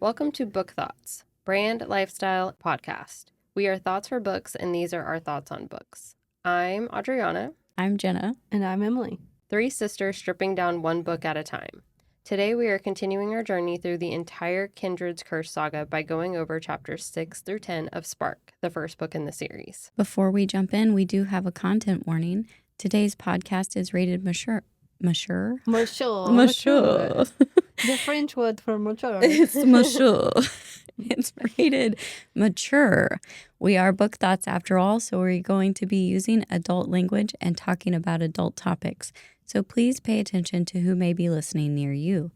Welcome to Book Thoughts, brand lifestyle podcast. We are thoughts for books, and these are our thoughts on books. I'm Adriana. I'm Jenna. And I'm Emily. Three sisters stripping down one book at a time. Today we are continuing our journey through the entire Kindred's Curse saga by going over chapters 6 through 10 of Spark, the first book in the series. Before we jump in, we do have a content warning. Today's podcast is rated mature. Mature? Mature. The French word for mature. It's mature. It's rated mature. We are Book Thoughts after all, so we're going to be using adult language and talking about adult topics. So please pay attention to who may be listening near you.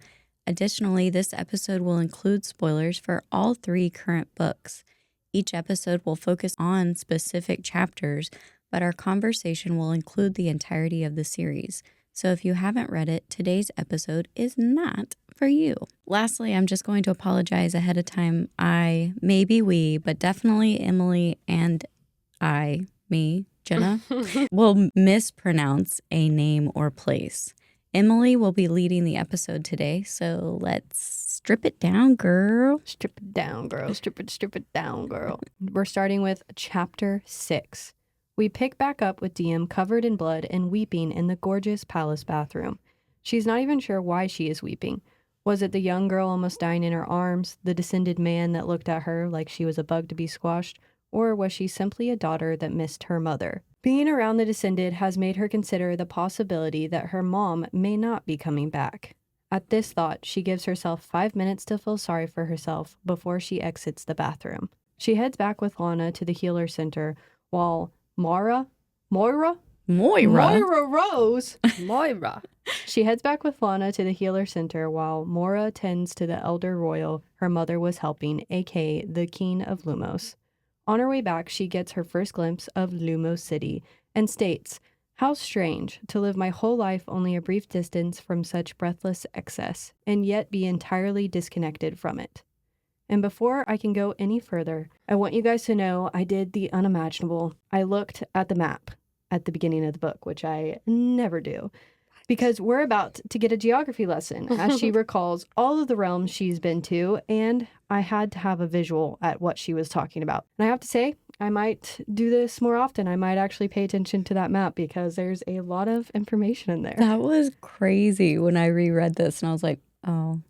Additionally, this episode will include spoilers for all 3 current books. Each episode will focus on specific chapters, but our conversation will include the entirety of the series. So if you haven't read it, today's episode is not for you. Lastly, I'm just going to apologize ahead of time. We, but definitely Emily and Jenna, will mispronounce a name or place. Emily will be leading the episode today, so let's strip it down, girl. Strip it down, girl. Strip it down, girl. We're starting with chapter 6. We pick back up with Diem covered in blood and weeping in the gorgeous palace bathroom. She's not even sure why she is weeping. Was it the young girl almost dying in her arms, the descended man that looked at her like she was a bug to be squashed, or was she simply a daughter that missed her mother? Being around the descended has made her consider the possibility that her mom may not be coming back. At this thought, she gives herself 5 minutes to feel sorry for herself before she exits the bathroom. She heads back with Lana to the healer center while Moira Rose. Moira. She heads back with Lana to the healer center while Moira tends to the elder royal her mother was helping, aka the King of Lumos. On her way back, she gets her first glimpse of Lumos City and states, "How strange to live my whole life only a brief distance from such breathless excess, and yet be entirely disconnected from it." And before I can go any further, I want you guys to know I did the unimaginable. I looked at the map at the beginning of the book, which I never do, because we're about to get a geography lesson as she recalls all of the realms she's been to, and I had to have a visual at what she was talking about. And I have to say, I might do this more often. I might actually pay attention to that map because there's a lot of information in there. That was crazy when I reread this, and I was like, oh,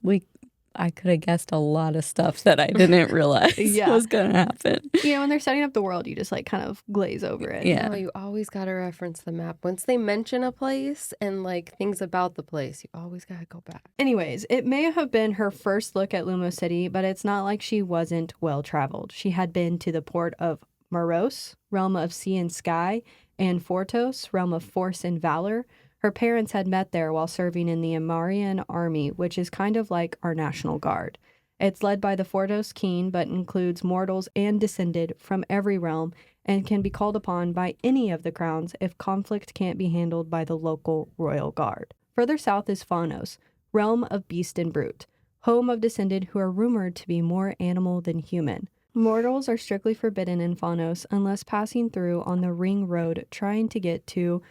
I could have guessed a lot of stuff that I didn't realize was going to happen. When they're setting up the world, you just kind of glaze over it. Yeah. You always got to reference the map. Once they mention a place and things about the place, you always got to go back. Anyways, it may have been her first look at Lumos City, but it's not like she wasn't well-traveled. She had been to the port of Moros, realm of sea and sky, and Fortos, realm of force and valor. Her parents had met there while serving in the Amarian army, which is kind of like our National Guard. It's led by the Fortos King, but includes mortals and descended from every realm and can be called upon by any of the crowns if conflict can't be handled by the local royal guard. Further south is Phanos, realm of beast and brute, home of descended who are rumored to be more animal than human. Mortals are strictly forbidden in Phanos unless passing through on the ring road trying to get to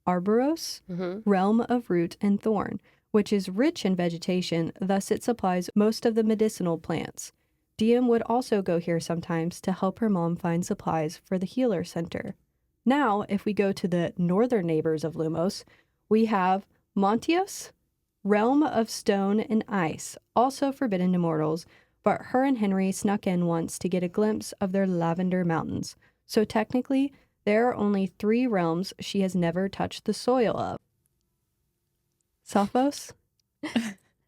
Arboros, realm of root and thorn, which is rich in vegetation, thus it supplies most of the medicinal plants. Diem would also go here sometimes to help her mom find supplies for the healer center. Now, if we go to the northern neighbors of Lumos, we have Montios, realm of stone and ice, also forbidden to mortals, but her and Henri snuck in once to get a glimpse of their lavender mountains. So technically, there are only 3 realms she has never touched the soil of. Sophos?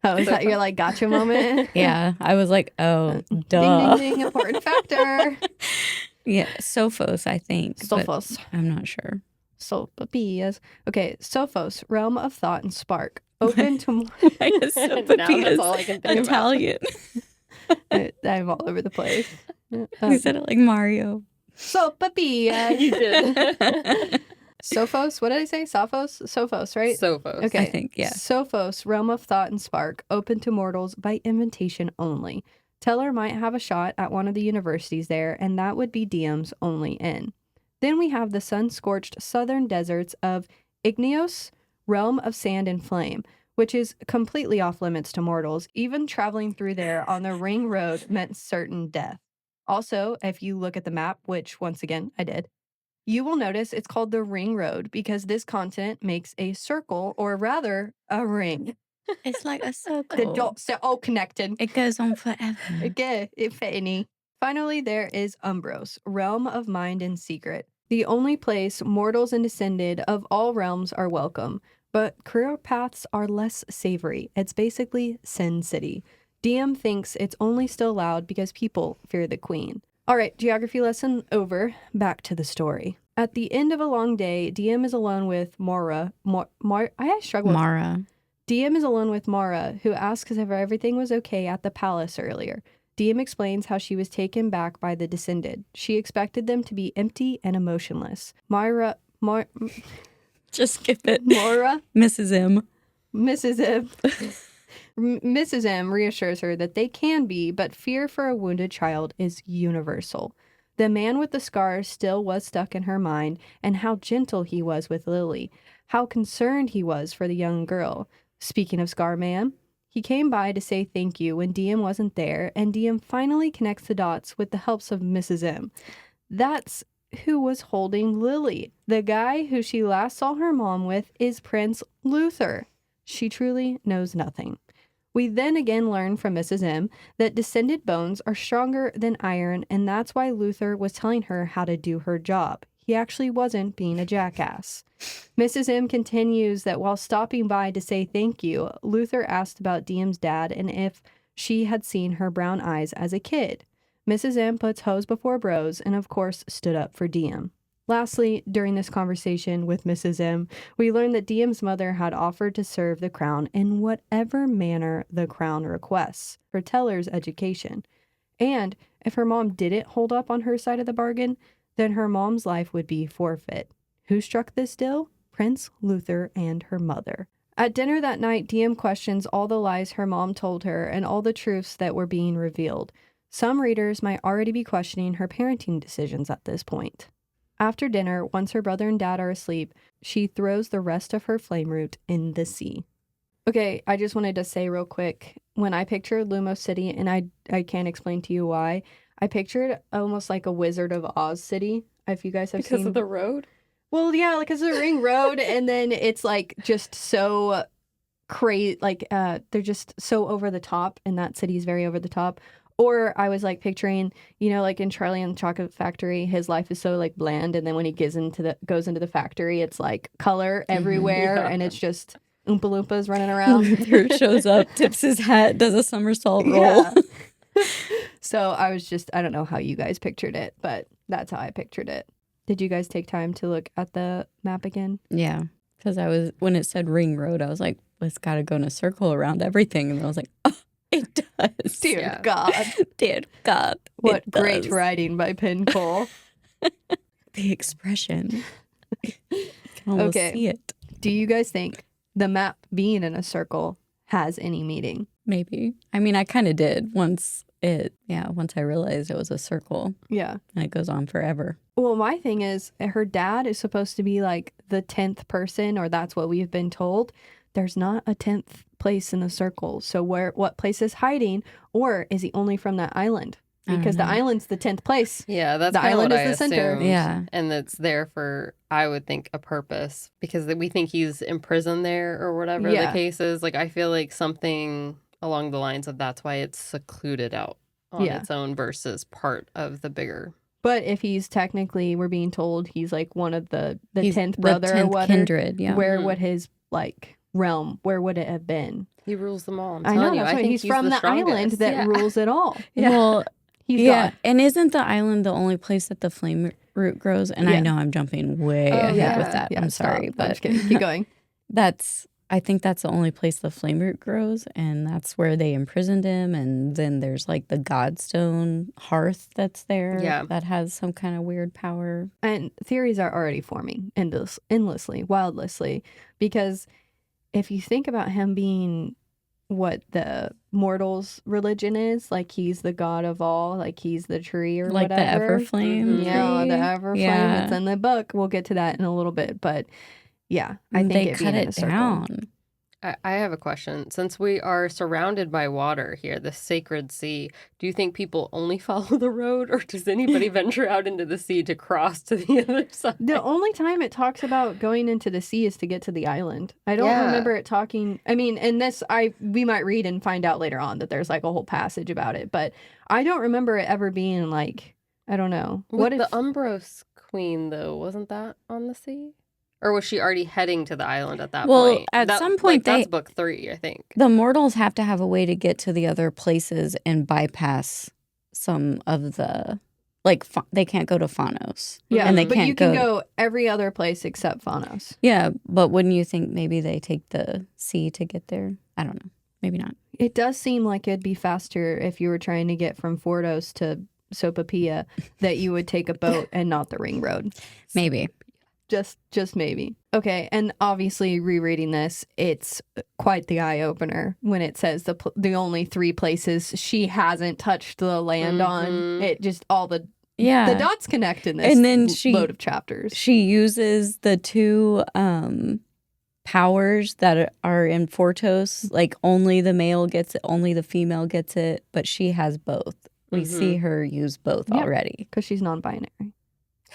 Oh, is that your gotcha moment? Yeah, I was like, oh, duh. Ding, ding, ding, important factor. Yeah, Sophos, I think. Sophos. I'm not sure. Sophos. Okay, Sophos, realm of thought and spark. Open to That's all I can think Italian. I'm all over the place. You said it like Mario. Sophia. You did. Sophos, what did I say? Sophos, right? Sophos. Okay. I think, yeah. Sophos, realm of thought and spark, open to mortals by invitation only. Teller might have a shot at one of the universities there, and that would be Diem's only in. Then we have the sun-scorched southern deserts of Igneos, realm of sand and flame, which is completely off limits to mortals. Even traveling through there on the ring road meant certain death. Also, if you look at the map, which once again I did, you will notice it's called the ring road because this continent makes a circle, or rather a ring. It's like a The circle. dots are all connected. It goes on forever. Okay, if any. Finally, there is Umbros, realm of mind and secret. The only place mortals and descended of all realms are welcome, but career paths are less savory. It's basically Sin City. Diem thinks it's only still allowed because people fear the queen. All right, geography lesson over. Back to the story. At the end of a long day, Diem is alone with Mara. I struggle with Mara. Diem is alone with Mara, who asks if everything was okay at the palace earlier. Diem explains how she was taken back by the descended. She expected them to be empty and emotionless. Just skip it. Mara, Mrs. M. Mrs. M reassures her that they can be, but fear for a wounded child is universal. The man with the scars still was stuck in her mind, and how gentle he was with Lily, how concerned he was for the young girl. Speaking of Scar Man, he came by to say thank you when Diem wasn't there, and Diem finally connects the dots with the helps of Mrs. M. That's who was holding Lily. The guy who she last saw her mom with is Prince Luther. She truly knows nothing. We then again learn from Mrs. M that descended bones are stronger than iron, and that's why Luther was telling her how to do her job. He actually wasn't being a jackass. Mrs. M continues that while stopping by to say thank you, Luther asked about Diem's dad and if she had seen her brown eyes as a kid. Mrs. M puts hoes before bros and of course stood up for Diem. Lastly, during this conversation with Mrs. M, we learn that Diem's mother had offered to serve the crown in whatever manner the crown requests for Teller's education. And if her mom didn't hold up on her side of the bargain, then her mom's life would be forfeit. Who struck this deal? Prince Luther and her mother. At dinner that night, Diem questions all the lies her mom told her and all the truths that were being revealed. Some readers might already be questioning her parenting decisions at this point. After dinner, once her brother and dad are asleep, she throws the rest of her flame root in the sea. Okay, I just wanted to say real quick, when I pictured Lumos City, and I can't explain to you why, I pictured almost like a Wizard of Oz city, if you guys have seen. Because of the road? Well, yeah, like it's a ring road, and then it's like just so crazy, like they're just so over the top, and that city is very over the top. Or I was like picturing, you know, like in Charlie and the Chocolate Factory, his life is so like bland, and then when he goes into the factory, it's like color everywhere, Yeah. and it's just Oompa Loompas running around. Luther shows up, tips his hat, does a somersault roll. Yeah. So I don't know how you guys pictured it, but that's how I pictured it. Did you guys take time to look at the map again? Yeah, because when it said ring road, I was like, well, it's got to go in a circle around everything. And I was like, oh, it does. Dear Yeah. God. Dear God. What it great does. writing by Penn Cole. The expression. You can almost Okay. see it. Do you guys think the map being in a circle has any meaning? Maybe. I mean, I kind of did once I realized it was a circle Yeah. and it goes on forever. Well, my thing is, her dad is supposed to be like the 10th person, or that's what we've been told. There's not a 10th place in the circle. So what place is hiding, or is he only from that island? I don't Because the know. island's the 10th place. Yeah, that's The kind of island what is I the center. assumed. Yeah. And it's there for, I would think, a purpose. Because we think he's imprisoned there or whatever Yeah. the case is. Like, I feel like something along the lines of that's why it's secluded out on Yeah. its own versus part of the bigger. But if he's technically, we're being told he's like one of the He's 10th the brother or 10th whatever, kindred, yeah. where Mhm. would his like realm, where would it have been? He rules them all. I'm I know, telling you, that's I right. think He's from the strongest. island that Yeah. rules it all. Yeah. Well, He's yeah. God. And isn't the island the only place that the flame root grows? And Yeah. I know I'm jumping way Oh, ahead yeah. with that. I'm stop. sorry. I'm But just kidding. Keep going. I think that's the only place the flame root grows, and that's where they imprisoned him. And then there's like the Godstone hearth that's there Yeah. that has some kind of weird power. And theories are already forming endlessly, wildlessly, because if you think about him being what the mortals' religion is, like he's the god of all, like he's the tree or Like whatever. the Everflame. Mhm. Yeah, tree. the Everflame. Yeah. It's in the book. We'll get to that in a little bit, but yeah, I think they it cut being in a it circle. down. I have a question. Since we are surrounded by water here, the sacred sea, do you think people only follow the road, or does anybody venture out into the sea to cross to the other side? The only time it talks about going into the sea is to get to the island. I don't Yeah. remember it talking. I mean, and this we might read and find out later on that there's like a whole passage about it, but I don't remember it ever being like, I don't know. What if the Umbros queen, though, wasn't that on the sea? Or was she already heading to the island at that Well, point? at some point that's book 3, I think. The mortals have to have a way to get to the other places and bypass some of the, like, they can't go to Phanos. Yeah, and they but can't you can go every other place except Phanos. Yeah, but wouldn't you think maybe they take the sea to get there? I don't know. Maybe not. It does seem like it'd be faster if you were trying to get from Fordos to Sopapilla, that you would take a boat and not the ring road. Maybe. Just maybe. Okay, and obviously rereading this, it's quite the eye-opener when it says the only 3 places she hasn't touched the land on. It just, all the dots connect in this and then load of chapters. She uses the 2 powers that are in Fortos, like only the male gets it, only the female gets it, but she has both. We see her use both already. Because she's non-binary.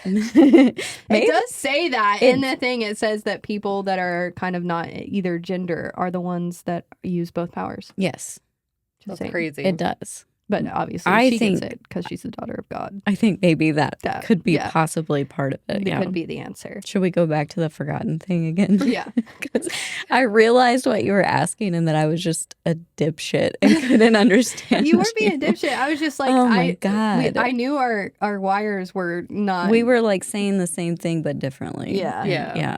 It It does say that in the thing. It says that people that are kind of not either gender are the ones that use both powers. Yes. That's crazy. It does. But obviously she gets it because she's the daughter of God. I think maybe that could be possibly part of it. It could be the answer. Should we go back to the forgotten thing again? Yeah. Because I realized what you were asking and that I was just a dipshit and couldn't understand. You were being a dipshit. I was just like, oh my God. I knew our wires were not. We were like saying the same thing but differently. Yeah.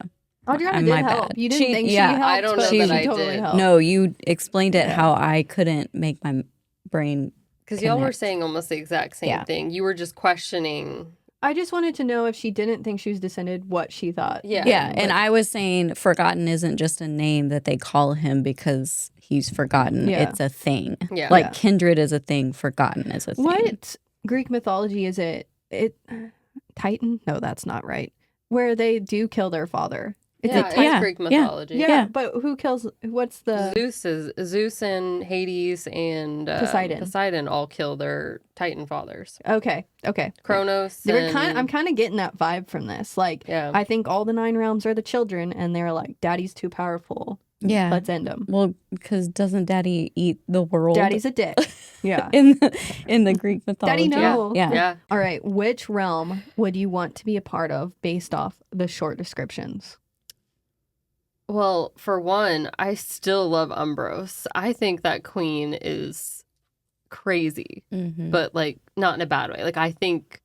Adriana did help. You didn't think she helped, I don't know but that she I totally did. helped. No, you explained it how I couldn't make my brain because y'all were saying almost the exact same thing. You were just questioning. I just wanted to know if she didn't think she was descended, what she thought. Yeah, and I was saying forgotten isn't just a name that they call him because he's forgotten. Yeah. It's a thing. Yeah. Like kindred is a thing, forgotten is a thing. What Greek mythology is it? Titan? No, that's not right. Where they do kill their father. It's Greek mythology. Yeah, but who kills? What's the Zeus and Hades and Poseidon all kill their Titan fathers. Okay. Kronos. I'm kind of getting that vibe from this. Like, I think all the 9 realms are the children, and they're like, "Daddy's too powerful. Yeah, let's end him." Well, because doesn't Daddy eat the world? Daddy's a dick. Yeah, in the Greek mythology. Daddy no. Yeah. All right, which realm would you want to be a part of based off the short descriptions? Well, for one, I still love Umbros. I think that queen is crazy, but like not in a bad way. Like I think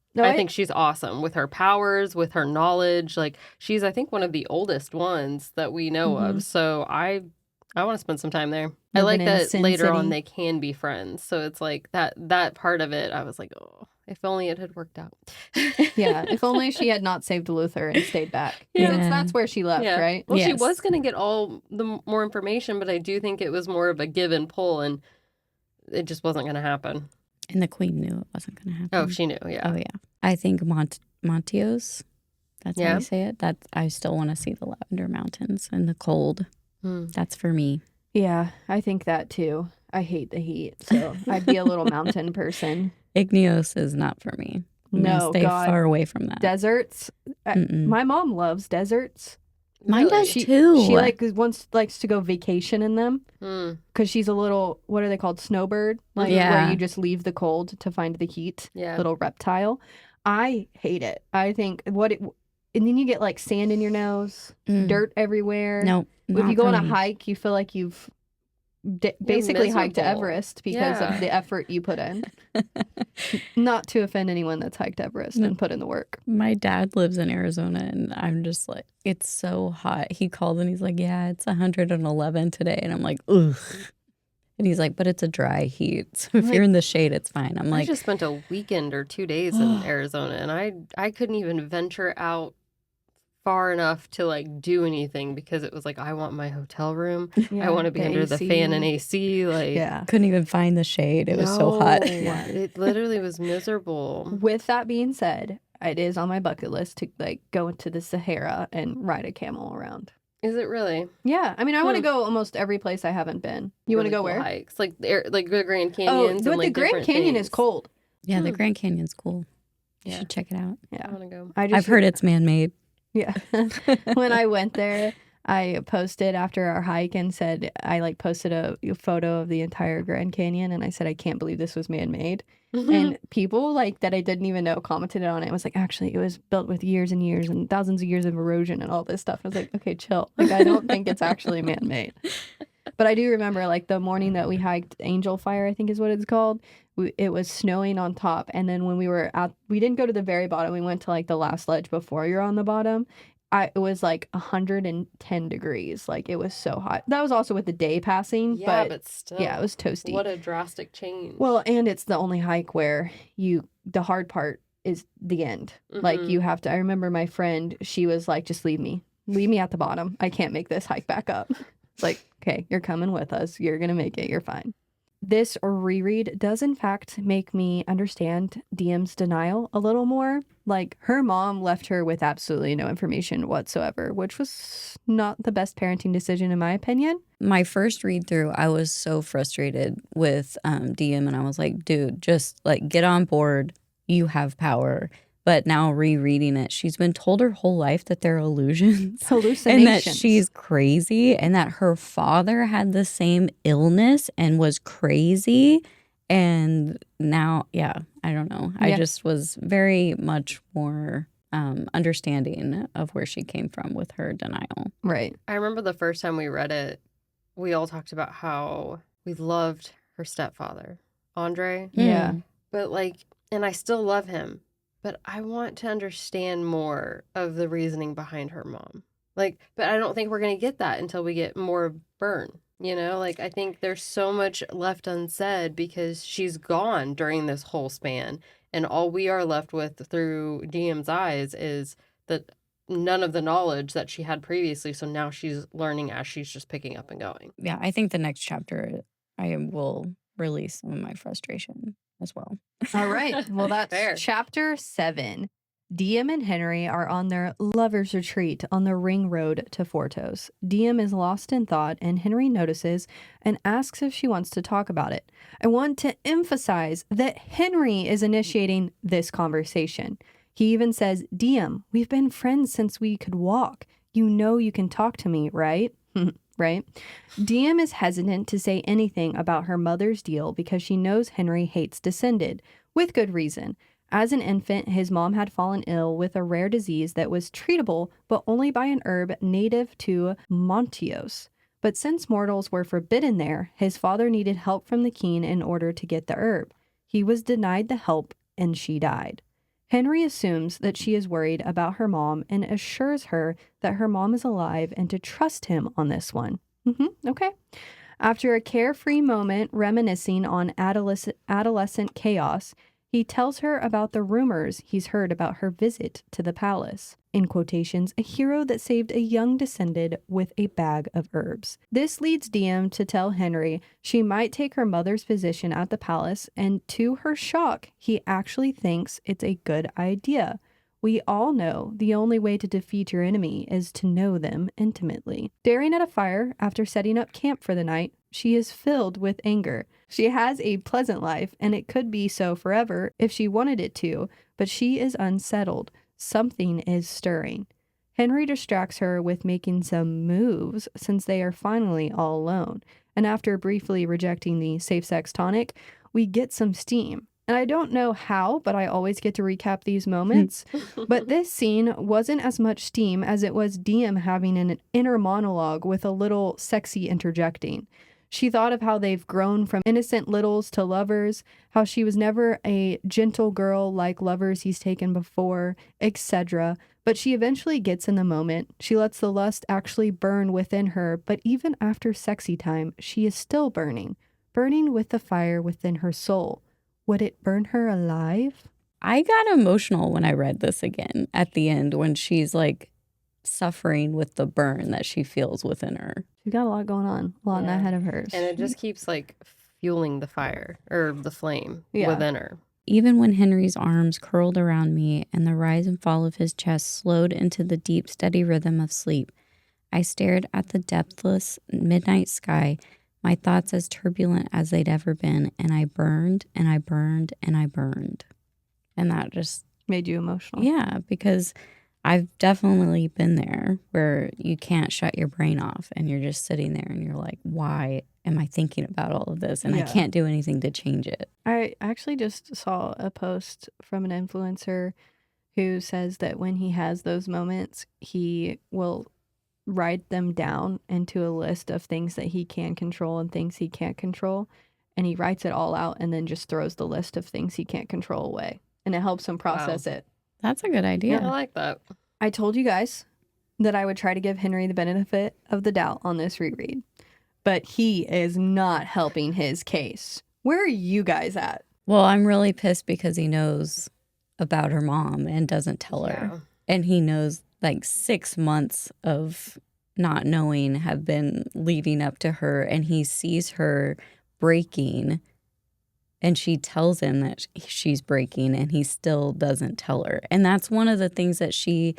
she's awesome with her powers, with her knowledge. Like she's, I think, one of the oldest ones that we know of. So I want to spend some time there. I like that later on they can be friends. So it's like that part of it. I was like, oh, if only it had worked out. Yeah, if only she had not saved Luther and stayed back. Yeah, that's where she left, right? Well, she was going to get all the more information, but I do think it was more of a give and pull, and it just wasn't going to happen. And the queen knew it wasn't going to happen. Oh, she knew, yeah. Oh, yeah. I think Montios, that's how you say it. I still want to see the Lavender Mountains and the cold. That's for me. Yeah, I think that too. I hate the heat, so I'd be a little mountain person. Igneos is not for me. No, stay far away from that. Deserts. My mom loves deserts. Mine does too. She likes to go vacation in them because she's a little, what are they called? Snowbird, where you just leave the cold to find the heat. Yeah, little reptile. I hate it. I think and then you get like sand in your nose, dirt everywhere. No, if you go on a hike, you feel like you've basically hiked to Everest because of the effort you put in. Not to offend anyone that's hiked Everest and put in the work. My dad lives in Arizona, and I'm just like, it's so hot. He called and he's like, yeah, it's 111 today. And I'm like, ugh. And he's like, but it's a dry heat. So if you're in the shade, it's fine. I'm like, I just spent a weekend or 2 days in Arizona, and I couldn't even venture out far enough to like do anything because it was like, I want my hotel room. I want to be under the fan and AC. Like, couldn't even find the shade. It was so hot. It literally was miserable. With that being said, it is on my bucket list to like go into the Sahara and ride a camel around. Is it really? Yeah. I mean, I want to go almost every place I haven't been. You want to go cool where? Hikes. Like the Grand Canyons. But the Grand Canyon is cold. Yeah, the Grand Canyon's cool. You Yeah. should check it out. Yeah. I want to go. I've heard it's man-made. Yeah. When I went there, I posted after our hike and said, I posted a photo of the entire Grand Canyon and I said, I can't believe this was man-made. And people that I didn't even know commented on it. It was like, actually, it was built with years and years and thousands of years of erosion and all this stuff. I was like, okay, chill. I don't think it's actually man-made. But I do remember the morning that we hiked Angel Fire, I think is what it's called. It was snowing on top. And then when we were we didn't go to the very bottom. We went to the last ledge before you're on the bottom. It was 110 degrees. It was so hot. That was also with the day passing. Yeah, but still. Yeah, it was toasty. What a drastic change. Well, and it's the only hike where the hard part is the end. You have to, I remember my friend, she was like, just leave me. Leave me at the bottom. I can't make this hike back up. It's okay, you're coming with us. You're going to make it. You're fine. This reread does, in fact, make me understand Diem's denial a little more. Her mom left her with absolutely no information whatsoever, which was not the best parenting decision, in my opinion. My first read through, I was so frustrated with Diem, and I was like, dude, just get on board. You have power. But now rereading it, she's been told her whole life that they're illusions. Hallucinations. And that she's crazy and that her father had the same illness and was crazy. And now, I don't know. I just was very much more understanding of where she came from with her denial. Right. I remember the first time we read it, we all talked about how we loved her stepfather, Andre. Yeah. But and I still love him. But I want to understand more of the reasoning behind her mom. But I don't think we're going to get that until we get more Byrne. I think there's so much left unsaid because she's gone during this whole span. And all we are left with through Diem's eyes is that none of the knowledge that she had previously. So now she's learning as she's just picking up and going. Yeah, I think the next chapter I will release some of my frustration as well. All right. Well, that's Fair. Chapter 7. Diem and Henri are on their lover's retreat on the ring road to Fortos. Diem is lost in thought, and Henri notices and asks if she wants to talk about it. I want to emphasize that Henri is initiating this conversation. He even says, Diem, we've been friends since we could walk. You know you can talk to me, right? Right? Diem is hesitant to say anything about her mother's deal because she knows Henri hates Descended, with good reason. As an infant, his mom had fallen ill with a rare disease that was treatable, but only by an herb native to Montios. But since mortals were forbidden there, his father needed help from the king in order to get the herb. He was denied the help, and she died. Henri assumes that she is worried about her mom and assures her that her mom is alive and to trust him on this one. Okay. After a carefree moment reminiscing on adolescent chaos, he tells her about the rumors he's heard about her visit to the palace. In quotations, a hero that saved a young Descended with a bag of herbs. This leads Diem to tell Henri she might take her mother's position at the palace, and to her shock, he actually thinks it's a good idea. We all know the only way to defeat your enemy is to know them intimately. Staring at a fire after setting up camp for the night, she is filled with anger. She has a pleasant life, and it could be so forever if she wanted it to, but she is unsettled. Something is stirring. Henri distracts her with making some moves since they are finally all alone. And after briefly rejecting the safe sex tonic, we get some steam. And I don't know how, but I always get to recap these moments. But this scene wasn't as much steam as it was Diem having an inner monologue with a little sexy interjecting. She thought of how they've grown from innocent littles to lovers, how she was never a gentle girl like lovers he's taken before, etc. But she eventually gets in the moment. She lets the lust actually burn within her, but even after sexy time, she is still burning with the fire within her soul. Would it burn her alive? I got emotional when I read this again at the end when she's suffering with the burn that she feels within her. She got a lot going on, a lot in that head of hers. And it just keeps fueling the fire or the flame within her. Even when Henri's arms curled around me and the rise and fall of his chest slowed into the deep, steady rhythm of sleep, I stared at the depthless midnight sky, my thoughts as turbulent as they'd ever been, and I burned and I burned and I burned. And that just made you emotional. Yeah, because I've definitely been there where you can't shut your brain off and you're just sitting there and you're like, why am I thinking about all of this? And I can't do anything to change it. I actually just saw a post from an influencer who says that when he has those moments, he will write them down into a list of things that he can control and things he can't control. And he writes it all out and then just throws the list of things he can't control away. And it helps him process it. That's a good idea. Yeah, I like that. I told you guys that I would try to give Henri the benefit of the doubt on this reread, but he is not helping his case. Where are you guys at? Well, I'm really pissed because he knows about her mom and doesn't tell her. And he knows like 6 months of not knowing have been leading up to her, and he sees her breaking. And she tells him that she's breaking, and he still doesn't tell her. And that's one of the things that she,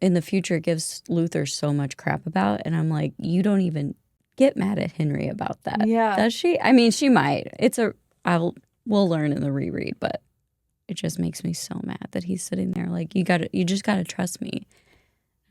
in the future, gives Luther so much crap about. And I'm like, you don't even get mad at Henri about that. Yeah. Does she? I mean, she might. We'll learn in the reread, but it just makes me so mad that he's sitting there like, you just gotta trust me.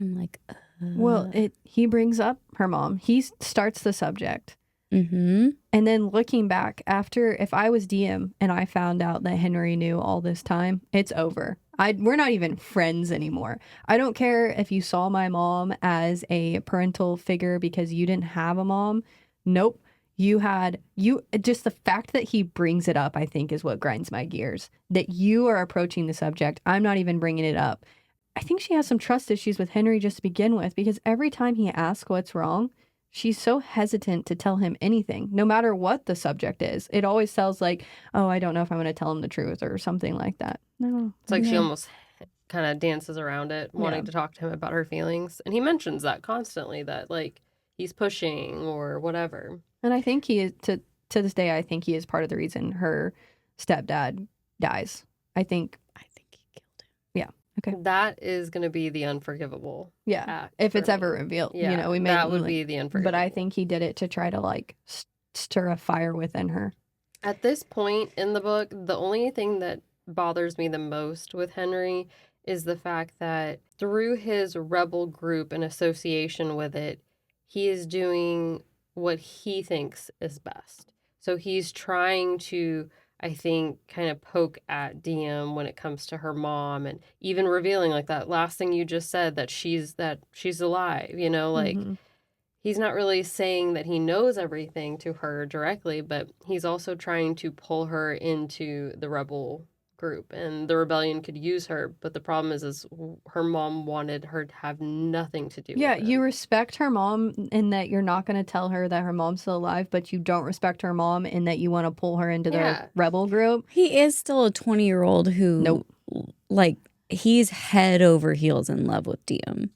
I'm like, Well, he brings up her mom. He starts the subject. Mm-hmm. And then looking back after, if I was Diem and I found out that Henri knew all this time, it's over. We're not even friends anymore. I don't care if you saw my mom as a parental figure because you didn't have a mom. Nope. Just the fact that he brings it up, I think, is what grinds my gears. That you are approaching the subject. I'm not even bringing it up. I think she has some trust issues with Henri just to begin with, because every time he asks what's wrong, she's so hesitant to tell him anything, no matter what the subject is. It always sounds like, oh, I don't know if I'm going to tell him the truth or something like that. No. It's like she almost kind of dances around it, wanting to talk to him about her feelings. And he mentions that constantly, that like he's pushing or whatever. And I think he is, to this day, I think he is part of the reason her stepdad dies. I think he killed him. Yeah. Okay. That is going to be the unforgivable. Yeah. If it's ever revealed, yeah, we may. That would be the unforgivable. But I think he did it to try to like stir a fire within her. At this point in the book, the only thing that bothers me the most with Henri is the fact that through his rebel group and association with it, he is doing what he thinks is best. So he's trying to, I think, kind of poke at Diem when it comes to her mom, and even revealing like that last thing you just said, that she's alive, you know, like he's not really saying that he knows everything to her directly, but he's also trying to pull her into the rebel group, and the rebellion could use her. But the problem is her mom wanted her to have nothing to do with it. You respect her mom in that you're not going to tell her that her mom's still alive, but you don't respect her mom in that you want to pull her into the rebel group. He is still a 20-year-old who, like, he's head over heels in love with Diem.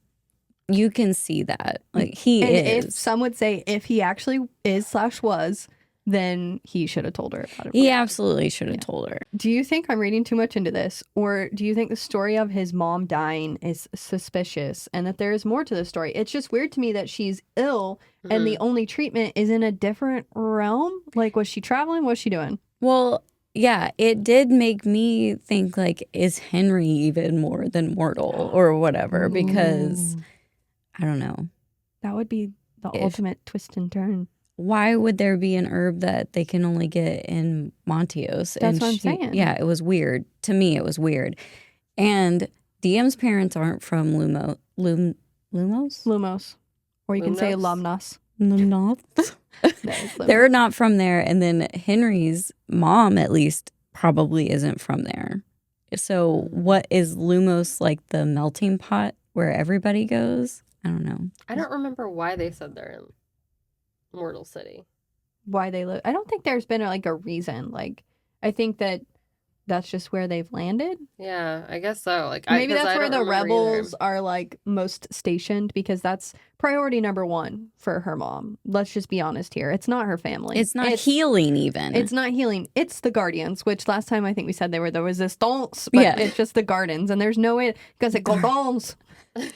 You can see that. Like, he is. If some would say if he actually is/was, then he should have told her about it. He absolutely should have told her. Do you think I'm reading too much into this? Or do you think the story of his mom dying is suspicious and that there is more to the story? It's just weird to me that she's ill and the only treatment is in a different realm. Like, was she traveling? What's she doing? Well, yeah, it did make me think, like, is Henri even more than mortal or whatever? Because, I don't know. That would be the ultimate twist and turn. Why would there be an herb that they can only get in Montios? That's what I'm saying. Yeah, it was weird. To me, it was weird. And Diem's parents aren't from Lumos? Lumos. Or you can say Lumnos. Lumnos? They're not from there. And then Henri's mom, at least, probably isn't from there. So what is Lumos, like the melting pot where everybody goes? I don't know. I don't remember why they said they're in Mortal City. Why they live. I don't think there's been like a reason. Like, I think that's just where they've landed. Yeah, I guess so. Like, maybe that's where the rebels are like most stationed, because that's priority number one for her mom. Let's just be honest here. It's not her family. It's not healing even. It's not healing. It's the Guardians, which last time I think we said they were the Resistance, but it's just the Gardens, and there's no way because it Gardens.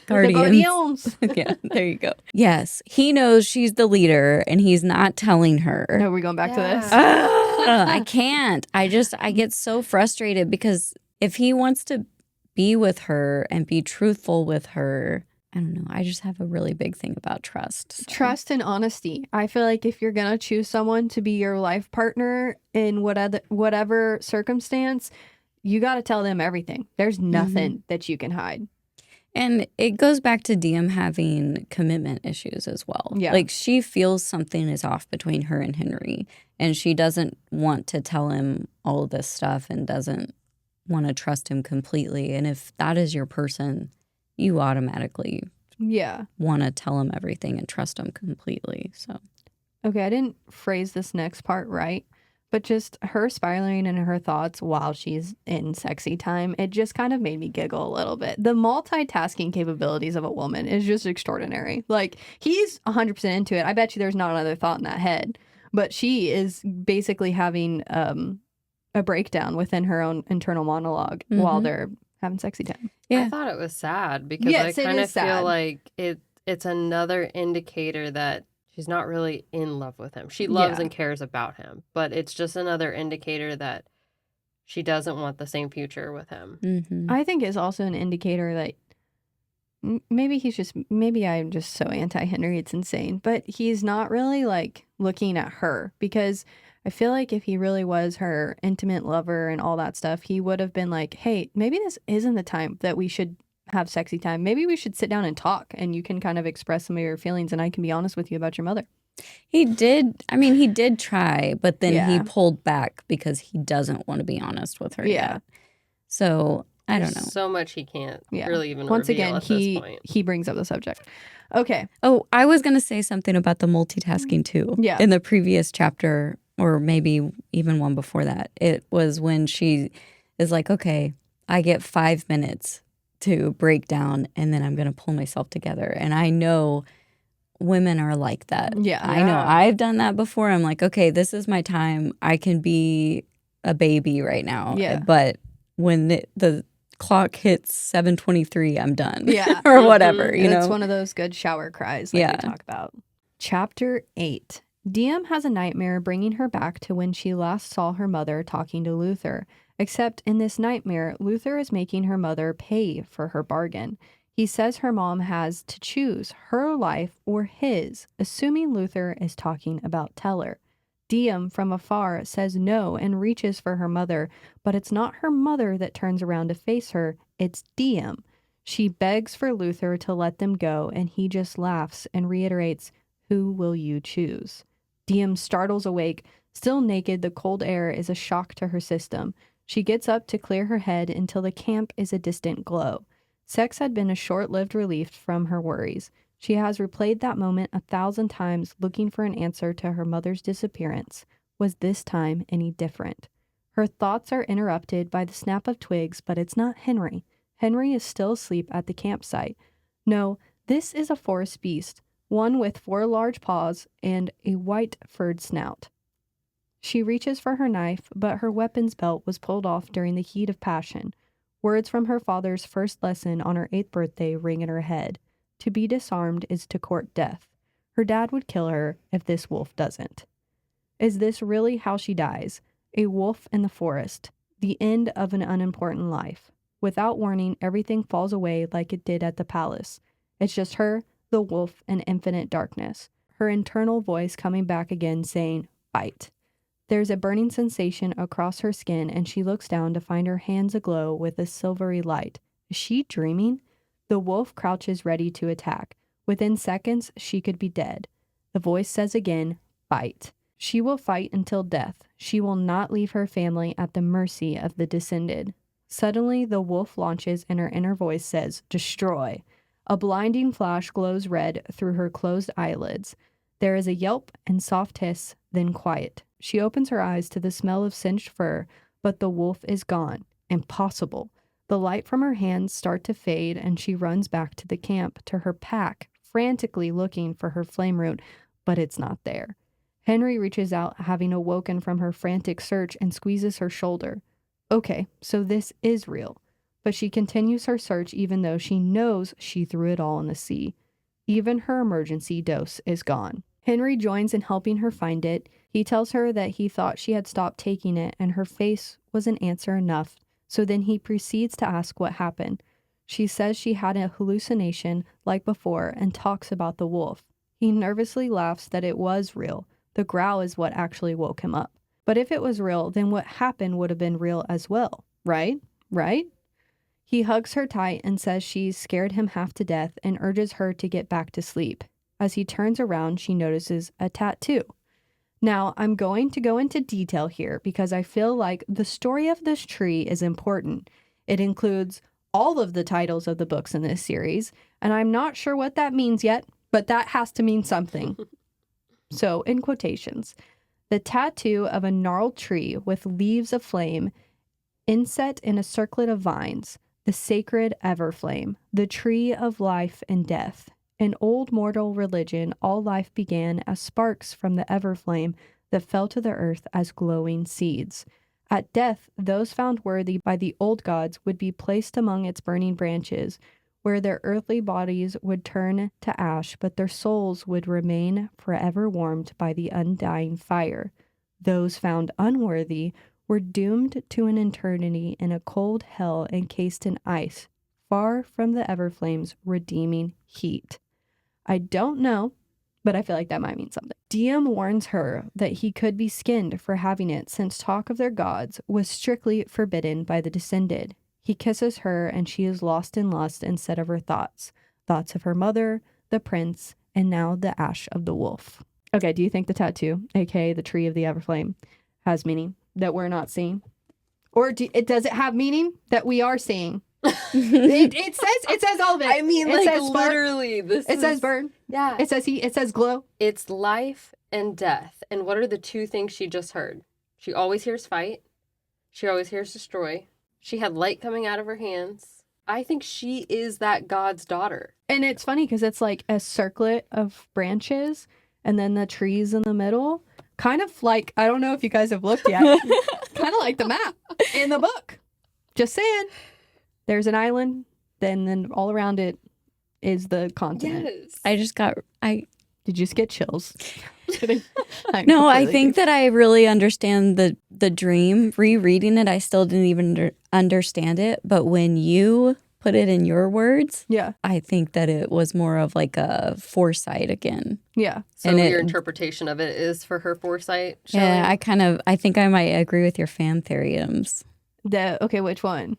Guardians. Yeah, there you go. Yes, he knows she's the leader and he's not telling her. No, we're going back to this. I can't. I get so frustrated because if he wants to be with her and be truthful with her, I don't know. I just have a really big thing about trust. So. Trust and honesty. I feel like if you're going to choose someone to be your life partner in whatever circumstance, you got to tell them everything. There's nothing that you can hide. And it goes back to Diem having commitment issues as well. Yeah. Like she feels something is off between her and Henri, and she doesn't want to tell him all of this stuff and doesn't want to trust him completely. And if that is your person, you automatically want to tell him everything and trust him completely. So, okay, I didn't phrase this next part right, but just her spiraling in her thoughts while she's in sexy time, it just kind of made me giggle a little bit. The multitasking capabilities of a woman is just extraordinary. Like, he's 100% into it. I bet you there's not another thought in that head. But she is basically having a breakdown within her own internal monologue while they're having sexy time. Yeah. I thought it was sad because yes, I kind of feel sad. like it's another indicator that she's not really in love with him. She loves and cares about him, but it's just another indicator that she doesn't want the same future with him. I think it's also an indicator that maybe I'm just so anti-Henri, it's insane, but he's not really like looking at her, because I feel like if he really was her intimate lover and all that stuff, he would have been like, hey, maybe this isn't the time that we should have sexy time. Maybe we should sit down and talk and you can kind of express some of your feelings and I can be honest with you about your mother. He did. I mean, he did try, but then he pulled back because he doesn't want to be honest with her yet. So I don't know. So much he can't really even Once reveal again, at this point. he brings up the subject. Okay. Oh, I was going to say something about the multitasking too. Yeah. In the previous chapter, or maybe even one before that, it was when she is like, okay, I get 5 minutes to break down and then I'm going to pull myself together. And I know women are like that. Yeah. I know. I've done that before. I'm like, okay, this is my time. I can be a baby right now. Yeah. But when the clock hits 7:23, I'm done. Yeah. Or whatever, you know? It's one of those good shower cries like we talk about. Chapter 8. Diem has a nightmare bringing her back to when she last saw her mother talking to Luther. Except in this nightmare, Luther is making her mother pay for her bargain. He says her mom has to choose her life or his, assuming Luther is talking about Teller. Diem from afar says no and reaches for her mother, but it's not her mother that turns around to face her, it's Diem. She begs for Luther to let them go, and he just laughs and reiterates, "Who will you choose?" Diem startles awake. Still naked, the cold air is a shock to her system. She gets up to clear her head until the camp is a distant glow. Sex had been a short-lived relief from her worries. She has replayed that moment 1,000 times, looking for an answer to her mother's disappearance. Was this time any different? Her thoughts are interrupted by the snap of twigs, but it's not Henri. Henri is still asleep at the campsite. No, this is a forest beast, one with 4 large paws and a white furred snout. She reaches for her knife, but her weapons belt was pulled off during the heat of passion. Words from her father's first lesson on her 8th birthday ring in her head. To be disarmed is to court death. Her dad would kill her if this wolf doesn't. Is this really how she dies? A wolf in the forest. The end of an unimportant life. Without warning, everything falls away like it did at the palace. It's just her, the wolf, and infinite darkness. Her internal voice coming back again saying, "Bite." There's a burning sensation across her skin, and she looks down to find her hands aglow with a silvery light. Is she dreaming? The wolf crouches ready to attack. Within seconds, she could be dead. The voice says again, "Bite." She will fight until death. She will not leave her family at the mercy of the descended. Suddenly, the wolf launches, and her inner voice says, "Destroy." A blinding flash glows red through her closed eyelids. There is a yelp and soft hiss, then quiet. She opens her eyes to the smell of singed fur, but the wolf is gone. Impossible. The light from her hands start to fade, and she runs back to the camp, to her pack, frantically looking for her flame root, but it's not there. Henri reaches out, having awoken from her frantic search, and squeezes her shoulder. Okay, so this is real. but she continues her search even though she knows she threw it all in the sea. Even her emergency dose is gone. Henri joins in helping her find it. He tells her that he thought she had stopped taking it and her face was an answer enough, so then he proceeds to ask what happened. She says she had a hallucination like before and talks about the wolf. He nervously laughs that it was real. The growl is what actually woke him up. But if it was real, then what happened would have been real as well, right? Right? He hugs her tight and says she's scared him half to death and urges her to get back to sleep. As he turns around, she notices a tattoo. Now, I'm going to go into detail here because I feel like the story of this tree is important. It includes all of the titles of the books in this series, and I'm not sure what that means yet, but that has to mean something. So, in quotations, the tattoo of a gnarled tree with leaves of flame, inset in a circlet of vines, the sacred Everflame, the tree of life and death. In old mortal religion, all life began as sparks from the Everflame that fell to the earth as glowing seeds. At death, those found worthy by the old gods would be placed among its burning branches, where their earthly bodies would turn to ash, but their souls would remain forever warmed by the undying fire. Those found unworthy were doomed to an eternity in a cold hell encased in ice, far from the Everflame's redeeming heat. I don't know, but I feel like that might mean something. Diem warns her that he could be skinned for having it, since talk of their gods was strictly forbidden by the descended. He kisses her and she is lost in lust instead of her thoughts. Thoughts of her mother, the prince, and now the ash of the wolf. Okay, do you think the tattoo, aka the tree of the Everflame, has meaning that we're not seeing? Or does it have meaning that we are seeing? It says all of it. I mean, it like, says spark. literally, Says burn. Yeah. It says glow. It's life and death. And what are the two things she just heard? She always hears fight. She always hears destroy. She had light coming out of her hands. I think she is that god's daughter. And it's funny because it's like a circlet of branches and then the trees in the middle. Kind of like, I don't know if you guys have looked yet, kind of like the map in the book. Just saying. There's an island, then all around it is the continent. Yes. Did you just get chills? No, I think that I really understand the dream. Rereading it, I still didn't even understand it. But when you put it in your words, yeah, I think that it was more of like a foresight again. Yeah. So your interpretation of it is for her foresight? Shelley? Yeah, I think I might agree with your fan theorems. Okay, which one?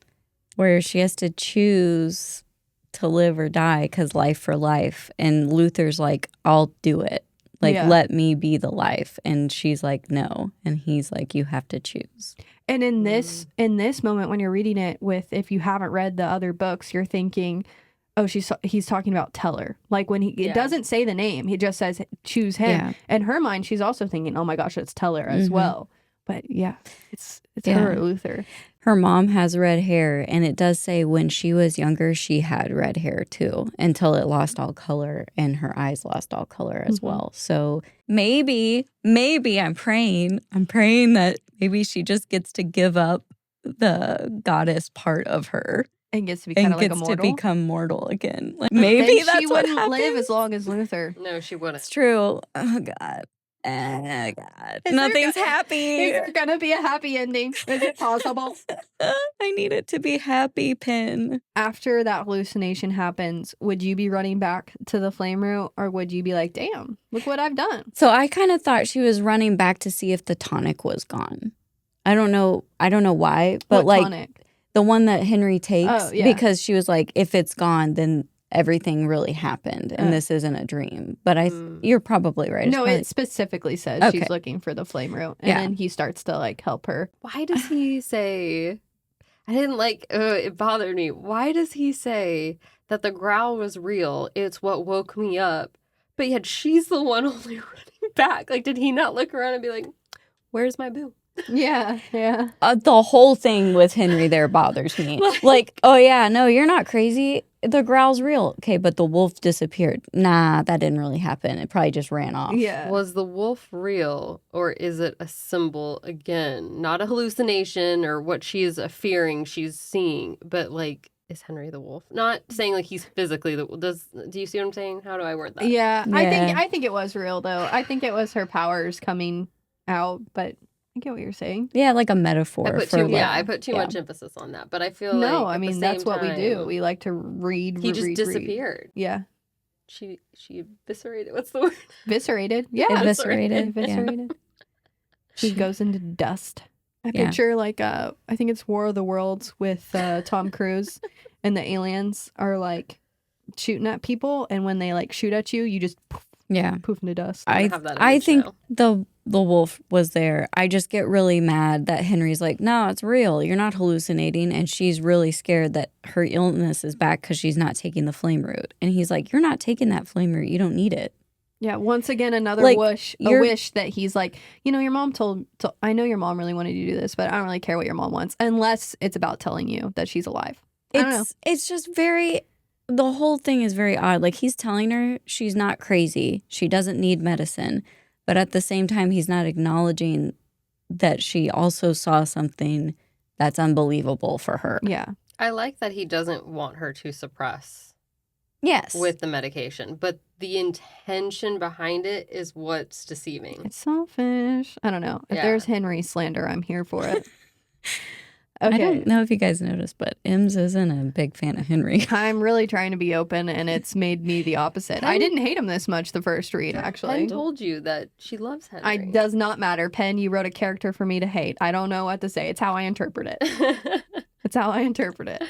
Where she has to choose to live or die because life for life. And Luther's like, I'll do it. Like, let me be the life. And she's like, no. And he's like, you have to choose. And in this moment, when you're reading it if you haven't read the other books, you're thinking, oh, he's talking about Teller. Like when it doesn't say the name, he just says, choose him. Yeah. In her mind, she's also thinking, oh my gosh, it's Teller as well. But yeah, it's her or Luther. Her mom has red hair, and it does say when she was younger, she had red hair too, until it lost all color and her eyes lost all color as well. So maybe I'm praying that maybe she just gets to give up the goddess part of her. And gets to be kind of like a mortal. And gets to become mortal again. Like, maybe that's she wouldn't live as long as Luther. No, she wouldn't. It's true. Oh, God. Oh, God. Nothing's happy. Is there going to be a happy ending? Is it possible? I need it to be happy, Penn. After that hallucination happens, would you be running back to the flame route, or would you be like, damn, look what I've done? So I kind of thought she was running back to see if the tonic was gone. I don't know why, but what like tonic? The one that Henri takes, because she was like, if it's gone, then everything really happened and this isn't a dream. But you're probably right. No, it specifically says she's looking for the flame root, and then he starts to like help her. Why does he say, I didn't it bothered me. Why does he say that the growl was real? It's what woke me up. But yet she's the one only running back. Like, did he not look around and be like, where's my boo? Yeah. The whole thing with Henri there bothers me. Like, oh yeah, no, you're not crazy. the growl's real. Okay, but the wolf disappeared. Nah, that didn't really happen. It probably just ran off. Yeah. Was the wolf real, or is it a symbol again? Not a hallucination or what she's fearing she's seeing, but like, is Henri the wolf? Not saying like he's physically the. Do you see what I'm saying? How do I word that? Yeah. Yeah. I think it was real though. I think it was her powers coming out, but I get what you're saying. Yeah, like a metaphor. I put too much emphasis on that, but I feel like I mean that's what we do. We like to read. He just disappeared. Yeah. She eviscerated. What's the word? Eviscerated. Yeah. Eviscerated. Eviscerated. He goes into dust. I picture like I think it's War of the Worlds with Tom Cruise, and the aliens are like shooting at people, and when they like shoot at you, you just poof into dust. I think the wolf was there. I just get really mad that Henry's like, no, it's real. You're not hallucinating. And she's really scared that her illness is back because she's not taking the flame root. And he's like, you're not taking that flame root. You don't need it. Yeah, once again, another wish that he's like, your mom I know your mom really wanted you to do this, but I don't really care what your mom wants unless it's about telling you that she's alive. I don't know. It's just the whole thing is very odd. Like he's telling her she's not crazy. She doesn't need medicine. But at the same time, he's not acknowledging that she also saw something that's unbelievable for her. Yeah. I like that he doesn't want her to suppress. Yes. With the medication. But the intention behind it is what's deceiving. It's selfish. I don't know. If there's Henri slander, I'm here for it. Okay. I don't know if you guys noticed, but Ems isn't a big fan of Henri. I'm really trying to be open, and it's made me the opposite. I didn't hate him this much the first read, actually. Penn told you that she loves Henri. It does not matter. Penn, you wrote a character for me to hate. I don't know what to say. It's how I interpret it. It's how I interpret it.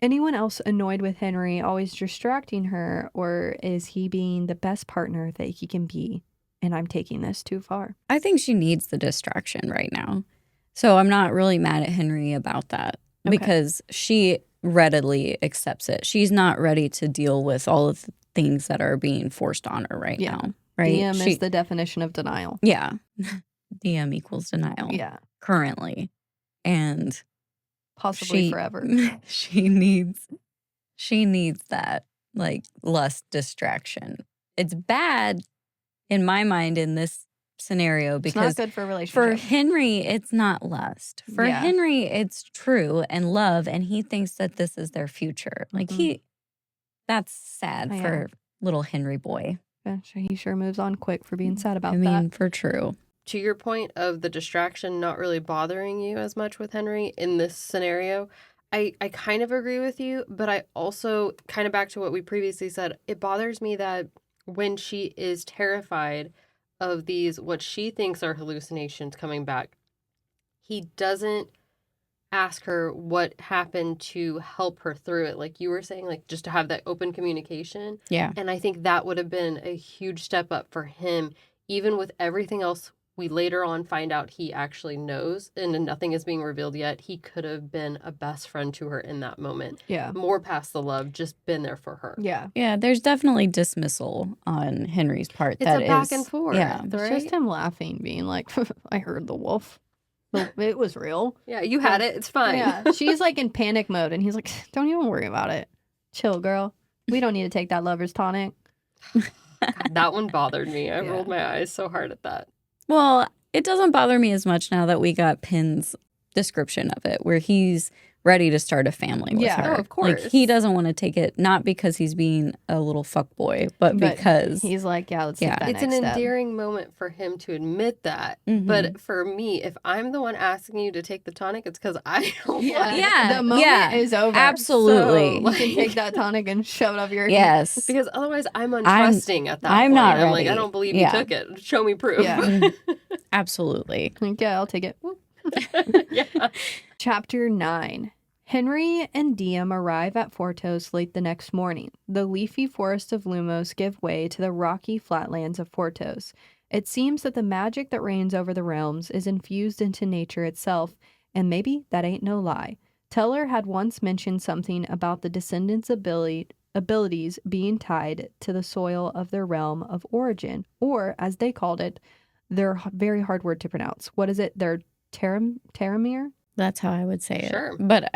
Anyone else annoyed with Henri always distracting her, or is he being the best partner that he can be? And I'm taking this too far. I think she needs the distraction right now. So I'm not really mad at Henri about that because she readily accepts it. She's not ready to deal with all of the things that are being forced on her right now. Right? Diem is the definition of denial. Yeah. Diem equals denial. Yeah. Currently. And possibly forever. She needs that like lust distraction. It's bad in my mind in this scenario because it's not good for a relationship. For Henri, it's not lust. For Henri, it's true and love, and he thinks that this is their future. Like that's sad for little Henri boy. He sure moves on quick for being sad about that. I mean, for true. To your point of the distraction not really bothering you as much with Henri in this scenario, I kind of agree with you, but I also, kind of back to what we previously said, it bothers me that when she is terrified of these, what she thinks are hallucinations coming back, he doesn't ask her what happened to help her through it. Like you were saying, like just to have that open communication. Yeah. And I think that would have been a huge step up for him, even with everything else we later on find out he actually knows and nothing is being revealed yet. He could have been a best friend to her in that moment. Yeah. More past the love, just been there for her. Yeah. Yeah, there's definitely dismissal on Henri's part. It's a back and forth. Yeah. Right? It's just him laughing, being like, I heard the wolf. It was real. Yeah, you had it. It's fine. Yeah. She's like in panic mode and he's like, don't even worry about it. Chill, girl. We don't need to take that lover's tonic. God, that one bothered me. I rolled my eyes so hard at that. Well, it doesn't bother me as much now that we got Penn's description of it, where he's ready to start a family with her. Oh, of course. Like, he doesn't want to take it, not because he's being a little fuckboy, but because he's like, let's take that it's next an step. endearing moment for him to admit that. Mm-hmm. But for me, if I'm the one asking you to take the tonic, it's because I don't want it. Yeah. The moment is over. Absolutely. So, you can take that tonic and shove it up your Yes. Because otherwise I'm untrusting at that I'm point. not I'm ready. like, I don't believe you took it. Show me proof. Yeah. Absolutely. Yeah, I'll take it. Yeah. Chapter 9. Henri and Diem arrive at Fortos late the next morning. The leafy forest of Lumos give way to the rocky flatlands of Fortos. It seems that the magic that reigns over the realms is infused into nature itself, and maybe that ain't no lie. Teller had once mentioned something about the descendants' abilities being tied to the soil of their realm of origin, or, as they called it, their very hard word to pronounce. What is it? Their Taramir? That's how I would say it. Sure. But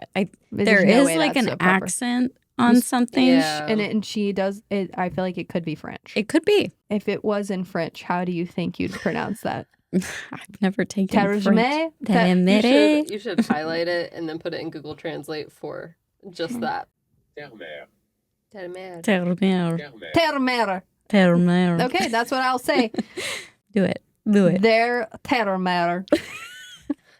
there is like an accent on something. Yeah. And she does it. I feel like it could be French. It could be. If it was in French, how do you think you'd pronounce that? I've never taken Terjeme? French. You should highlight it and then put it in Google Translate for just that. Terre-mer. Terre-mer. Terre-mer. Terre-mer. Okay, that's what I'll say. Do it. Their terre-mer.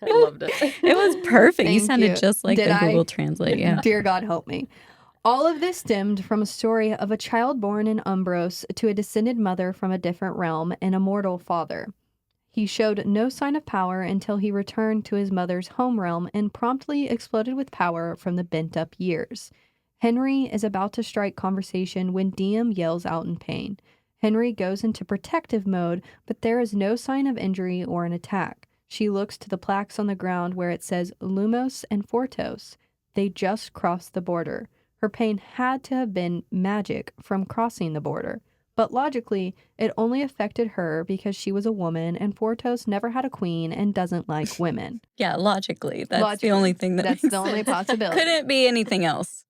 I loved it. It was perfect. You Thank sounded you. just like Did the I? Google Translate. Yeah. Dear God, help me. All of this stemmed from a story of a child born in Umbros to a descended mother from a different realm and a mortal father. He showed no sign of power until he returned to his mother's home realm and promptly exploded with power from the bent-up years. Henri is about to strike conversation when Diem yells out in pain. Henri goes into protective mode, but there is no sign of injury or an attack. She looks to the plaques on the ground where it says Lumos and Fortos. They just crossed the border. Her pain had to have been magic from crossing the border. But logically, it only affected her because she was a woman and Fortos never had a queen and doesn't like women. Yeah, logically. That's the only thing That's makes the only sense. possibility. Couldn't be anything else.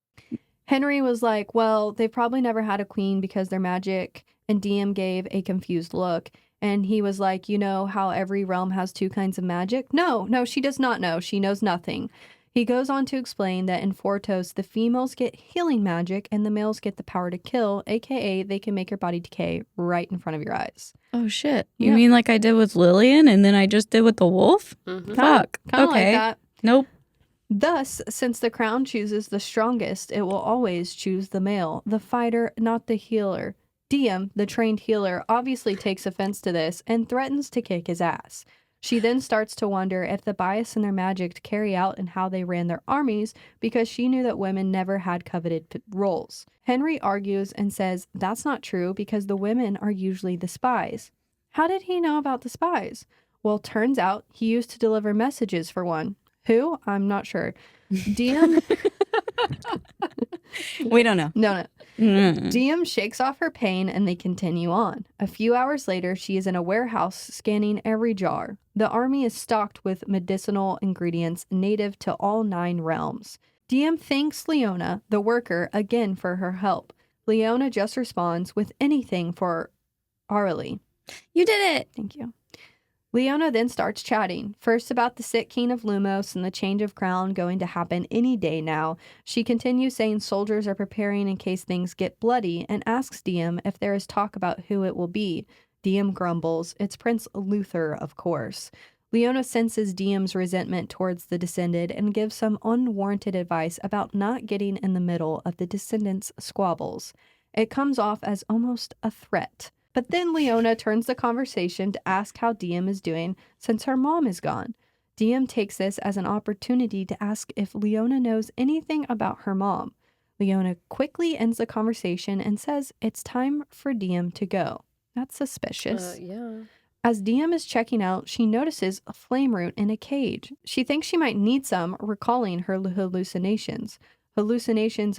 Henri was like, well, they've probably never had a queen because they're magic. And Diem gave a confused look. And he was like, you know how every realm has two kinds of magic? No, she does not know. She knows nothing. He goes on to explain that in Fortos, the females get healing magic and the males get the power to kill, aka they can make your body decay right in front of your eyes. Oh, shit. You Yeah. mean like I did with Lillian and then I just did with the wolf? Mhm. Fuck. Kind of Okay. like that. Nope. Thus, since the crown chooses the strongest, it will always choose the male, the fighter, not the healer. Diem, the trained healer, obviously takes offense to this and threatens to kick his ass. She then starts to wonder if the bias in their magic to carry out in how they ran their armies because she knew that women never had coveted roles. Henri argues and says that's not true because the women are usually the spies. How did he know about the spies? Well, turns out he used to deliver messages for one. Who? I'm not sure. Diem? We don't know. No. Mm. Diem shakes off her pain and they continue on. A few hours later, she is in a warehouse scanning every jar. The army is stocked with medicinal ingredients native to all 9 realms. Diem thanks Leona, the worker, again for her help. Leona just responds with anything for Arlie. You did it. Thank you. Leona then starts chatting, first about the sick king of Lumos and the change of crown going to happen any day now. She continues saying soldiers are preparing in case things get bloody and asks Diem if there is talk about who it will be. Diem grumbles. It's Prince Luther, of course. Leona senses Diem's resentment towards the descended and gives some unwarranted advice about not getting in the middle of the descendants' squabbles. It comes off as almost a threat. But then Leona turns the conversation to ask how Diem is doing since her mom is gone. Diem takes this as an opportunity to ask if Leona knows anything about her mom. Leona quickly ends the conversation and says it's time for Diem to go. That's suspicious. Yeah. As Diem is checking out, she notices a flame root in a cage. She thinks she might need some, recalling her hallucinations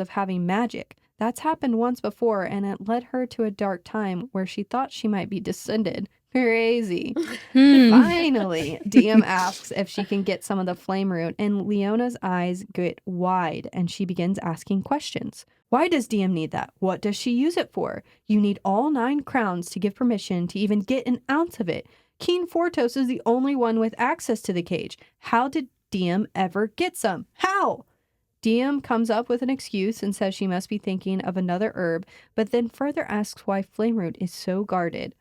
of having magic. That's happened once before, and it led her to a dark time where she thought she might be descended. Crazy. Finally, Diem asks if she can get some of the flame root, and Leona's eyes get wide, and she begins asking questions. Why does Diem need that? What does she use it for? You need all 9 crowns to give permission to even get an ounce of it. King Fortos is the only one with access to the cage. How did Diem ever get some? How? Diem comes up with an excuse and says she must be thinking of another herb, but then further asks why Flameroot is so guarded.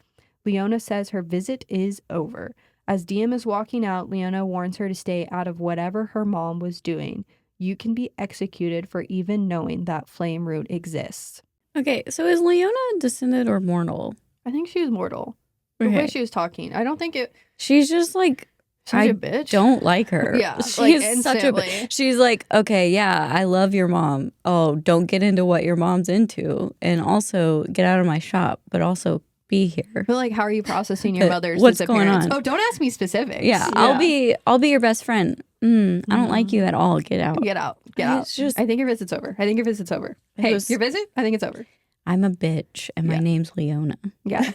Leona says her visit is over. As Diem is walking out, Leona warns her to stay out of whatever her mom was doing. You can be executed for even knowing that Flameroot exists. Okay, so is Leona descended or mortal? I think she was mortal. The way she was talking. I don't think it... She's just like... She's a bitch. Don't like her. Yeah, she's like, such a bitch. She's like, okay, yeah, I love your mom. Oh, don't get into what your mom's into, and also get out of my shop, but also be here. But like, how are you processing your mother's What's disappearance? going on? Oh, don't ask me specifics. Yeah, I'll be your best friend. I don't like you at all. Get out. Get out. Get out. Just, I think your visit's over. Hey, your visit? I think it's over. I'm a bitch, and my name's Leona. Yeah.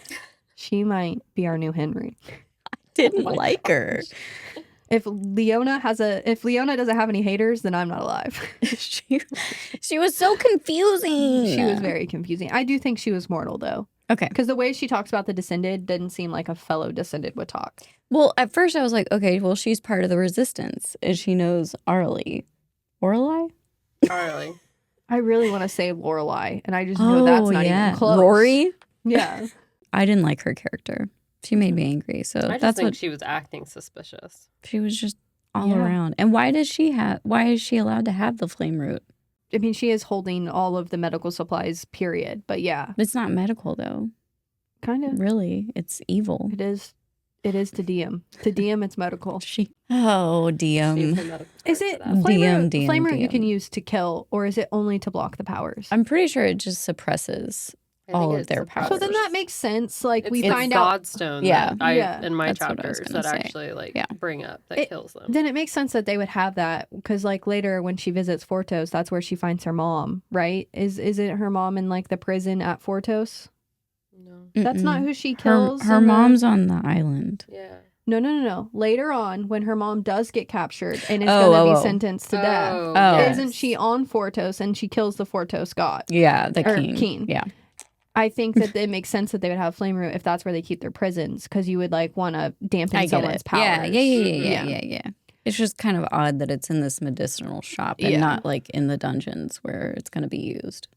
She might be our new Henri. Didn't like her. If Leona doesn't have any haters, then I'm not alive. She was so confusing. She was very confusing. I do think she was mortal, though. Okay. Because the way she talks about the Descended didn't seem like a fellow Descended would talk. Well, at first I was like, okay, well, she's part of the resistance, and she knows Arlie. Arlie? I really want to say Lorelai, and I just know that's not even close. Rory? Yeah. I didn't like her character. She made me angry. So I just think she was acting suspicious. She was just all around. And why is she allowed to have the flame root? I mean, she is holding all of the medical supplies, period. But yeah. It's not medical, though. Kind of. Really. It's evil. It is to Diem. To Diem, it's medical. Diem. Is it flame root you can use to kill, or is it only to block the powers? I'm pretty sure it just suppresses all of their powers. So then that makes sense. Like it's we find out Godstone in my That's chapters that actually bring up that kills them. Then it makes sense that they would have that because like later when she visits Fortos, that's where she finds her mom, right? Is it her mom in like the prison at Fortos? No. That's not who she kills. Her mom's on the island. Yeah. No. Later on, when her mom does get captured and is going to be sentenced to death, isn't she on Fortos and she kills the Fortos god? Yeah, the king. Yeah. I think that it makes sense that they would have flame root if that's where they keep their prisons, because you would like want to dampen someone's powers. Yeah. It's just kind of odd that it's in this medicinal shop and not like in the dungeons where it's going to be used.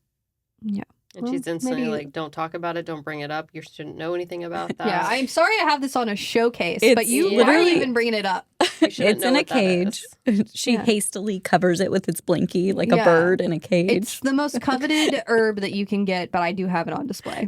Yeah. And she's instantly like, don't talk about it, don't bring it up. You shouldn't know anything about that. Yeah, I'm sorry I have this on a showcase, but you literally even bringing it up. It's in a cage. She hastily covers it with its blankie like a bird in a cage. It's the most coveted herb that you can get, but I do have it on display.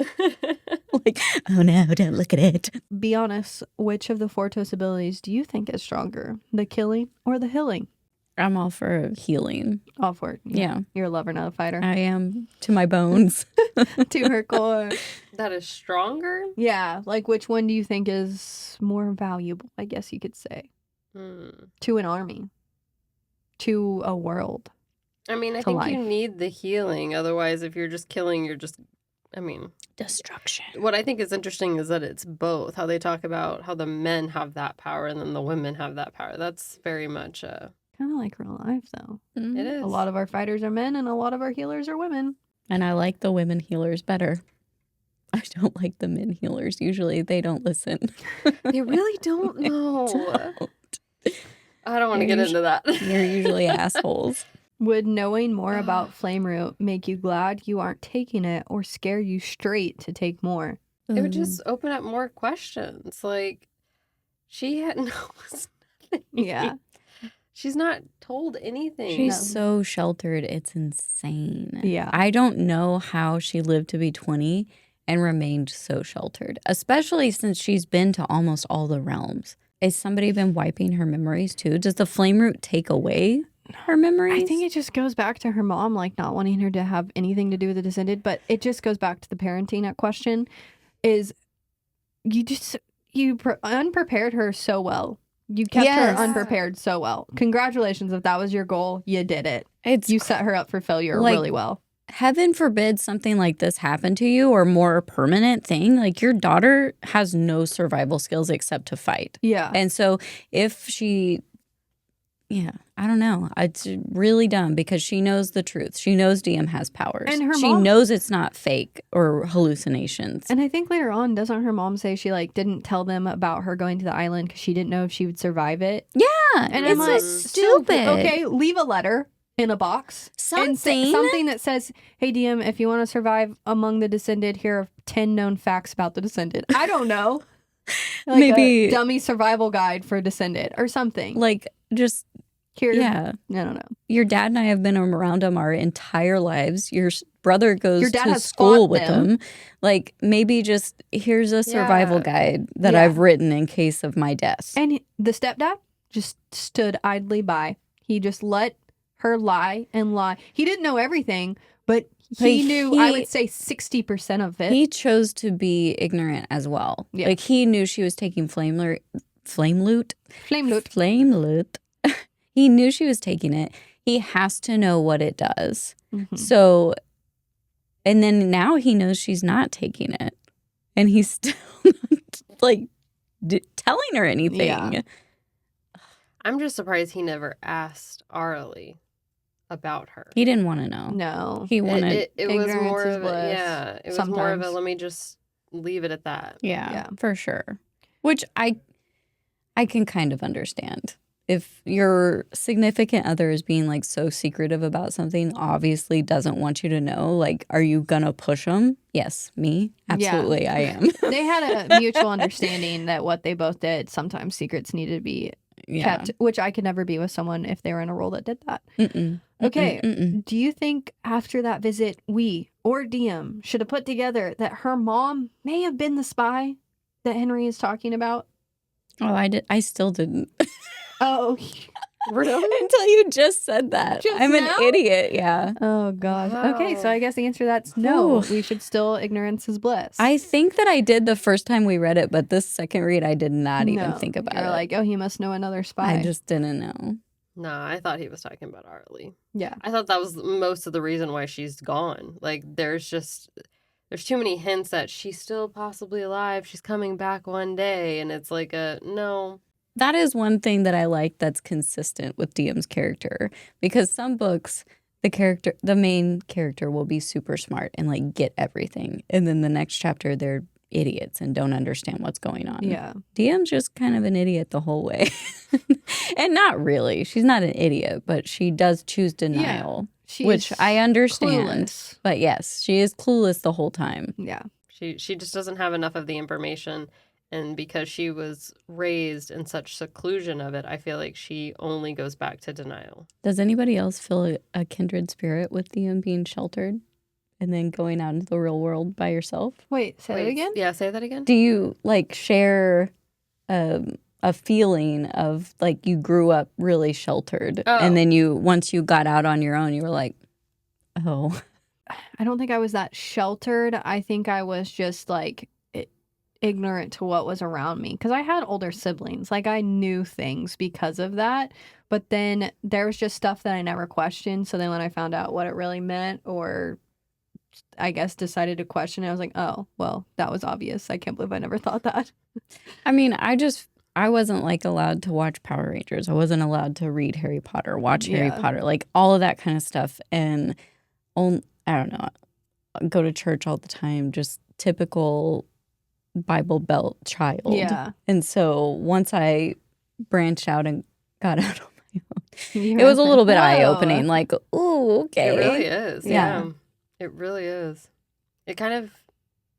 Like, oh no, don't look at it. Be honest, which of the Fortos abilities do you think is stronger? The killing or the healing? I'm all for healing. All for it. Yeah. You're a lover, not a fighter. I am to my bones. To her core. That is stronger? Yeah. Like, which one do you think is more valuable, I guess you could say? To an army. To a world. I mean, I think you need the healing. Otherwise, if you're just killing, destruction. What I think is interesting is that it's both. How they talk about how the men have that power and then the women have that power. That's very much kind of like real life, though. It is. A lot of our fighters are men and a lot of our healers are women. And I like the women healers better. I don't like the men healers. Usually they don't listen. They really don't know. I don't want to get into that. You're usually assholes. Would knowing more about flame root make you glad you aren't taking it or scare you straight to take more? It would just open up more questions. Like, she knows nothing. Yeah. She's not told anything. She's so sheltered. It's insane. Yeah. I don't know how she lived to be 20 and remained so sheltered, especially since she's been to almost all the realms. Has somebody been wiping her memories too? Does the flame root take away her memories? I think it just goes back to her mom, like not wanting her to have anything to do with the Descended. But it just goes back to the parenting at question is you unprepared her so well. You kept her unprepared so well. Congratulations. If that was your goal, you did it. You set her up for failure really well. Heaven forbid something like this happen to you or more permanent thing. Like your daughter has no survival skills except to fight. Yeah. And so if she... I don't know. It's really dumb because she knows the truth. She knows Diem has powers. And she knows it's not fake or hallucinations. And I think later on, doesn't her mom say she didn't tell them about her going to the island because she didn't know if she would survive it? Yeah. And I'm like, stupid. Okay, leave a letter in a box. Something that says, hey, Diem, if you want to survive among the Descended, here are 10 known facts about the Descended. I don't know. Maybe a dummy survival guide for Descended or something. Just... Here, I don't know. Your dad and I have been around him our entire lives. Your brother goes to school with him. Like, maybe just here's a survival guide that I've written in case of my death. And the stepdad just stood idly by. He just let her lie and lie. He didn't know everything, but he knew, I would say, 60% of it. He chose to be ignorant as well. Yeah. Like, he knew she was taking flame loot. He knew she was taking it. He has to know what it does. Mm-hmm. So, and then now he knows she's not taking it. And he's still not, telling her anything. Yeah. I'm just surprised he never asked Arlie about her. He didn't want to know. No. He wanted... It was Ignorance more is of bliss. it was more of a Sometimes. let me just leave it at that. Yeah, for sure. Which I can kind of understand. If your significant other is being like so secretive about something, obviously doesn't want you to know, like, are you gonna push them? Yes, me. Absolutely, I am. They had a mutual understanding that what they both did, sometimes secrets needed to be kept, which I could never be with someone if they were in a role that did that. Okay, do you think after that visit, we or Diem should have put together that her mom may have been the spy that Henri is talking about? Oh, I still didn't. Oh, Really? Until you just said that. Just I'm now? an idiot, yeah. Oh, gosh. Wow. Okay, so I guess the answer to that's no. Ooh. We should still, ignorance is bliss. I think that I did the first time we read it, but this second read, I did not even think about You're it. like, oh, he must know another spy. I just didn't know. No, I thought he was talking about Arlie. Yeah. I thought that was most of the reason why she's gone. Like, there's too many hints that she's still possibly alive. She's coming back one day. And it's like no. That is one thing that I like that's consistent with Diem's character. Because some books, the main character will be super smart and like get everything. And then the next chapter, they're idiots and don't understand what's going on. Yeah. Diem's just kind of an idiot the whole way. And not really. She's not an idiot, but she does choose denial, which I understand. Clueless. But yes, she is clueless the whole time. Yeah. She just doesn't have enough of the information. And because she was raised in such seclusion of it, I feel like she only goes back to denial. Does anybody else feel a kindred spirit with Diem being sheltered and then going out into the real world by yourself? Wait, say that again? Yeah, say that again. Do you like share a feeling of like you grew up really sheltered and then once you got out on your own, you were like, oh. I don't think I was that sheltered. I think I was just like ignorant to what was around me because I had older siblings. Like I knew things because of that. But then there was just stuff that I never questioned. So then when I found out what it really meant or I guess decided to question it, I was like, oh, well, that was obvious. I can't believe I never thought that. I mean, I wasn't like allowed to watch Power Rangers. I wasn't allowed to read Harry Potter, watch Harry Potter, like all of that kind of stuff. And I don't know, go to church all the time, just typical Bible Belt child. Yeah. And so once I branched out and got out on my own, it was a little bit eye-opening. Like, ooh, okay. It really is. Yeah. It really is. It kind of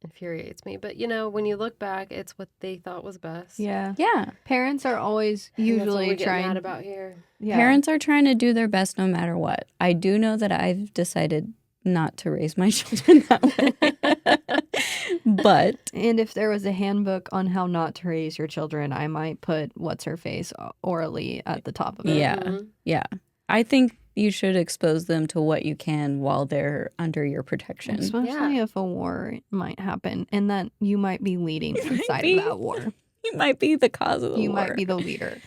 infuriates me. But, when you look back, it's what they thought was best. Yeah. Yeah. Parents are always And that's what usually we get trying. mad about here. Yeah. Parents are trying to do their best no matter what. I do know that I've decided not to raise my children that way. But And if there was a handbook on how not to raise your children, I might put what's her face orally at the top of it. yeah. Mm-hmm. Yeah. I think you should expose them to what you can while they're under your protection. Especially if a war might happen and that you might be leading inside of that war. You might be the cause of the war. You might be the leader.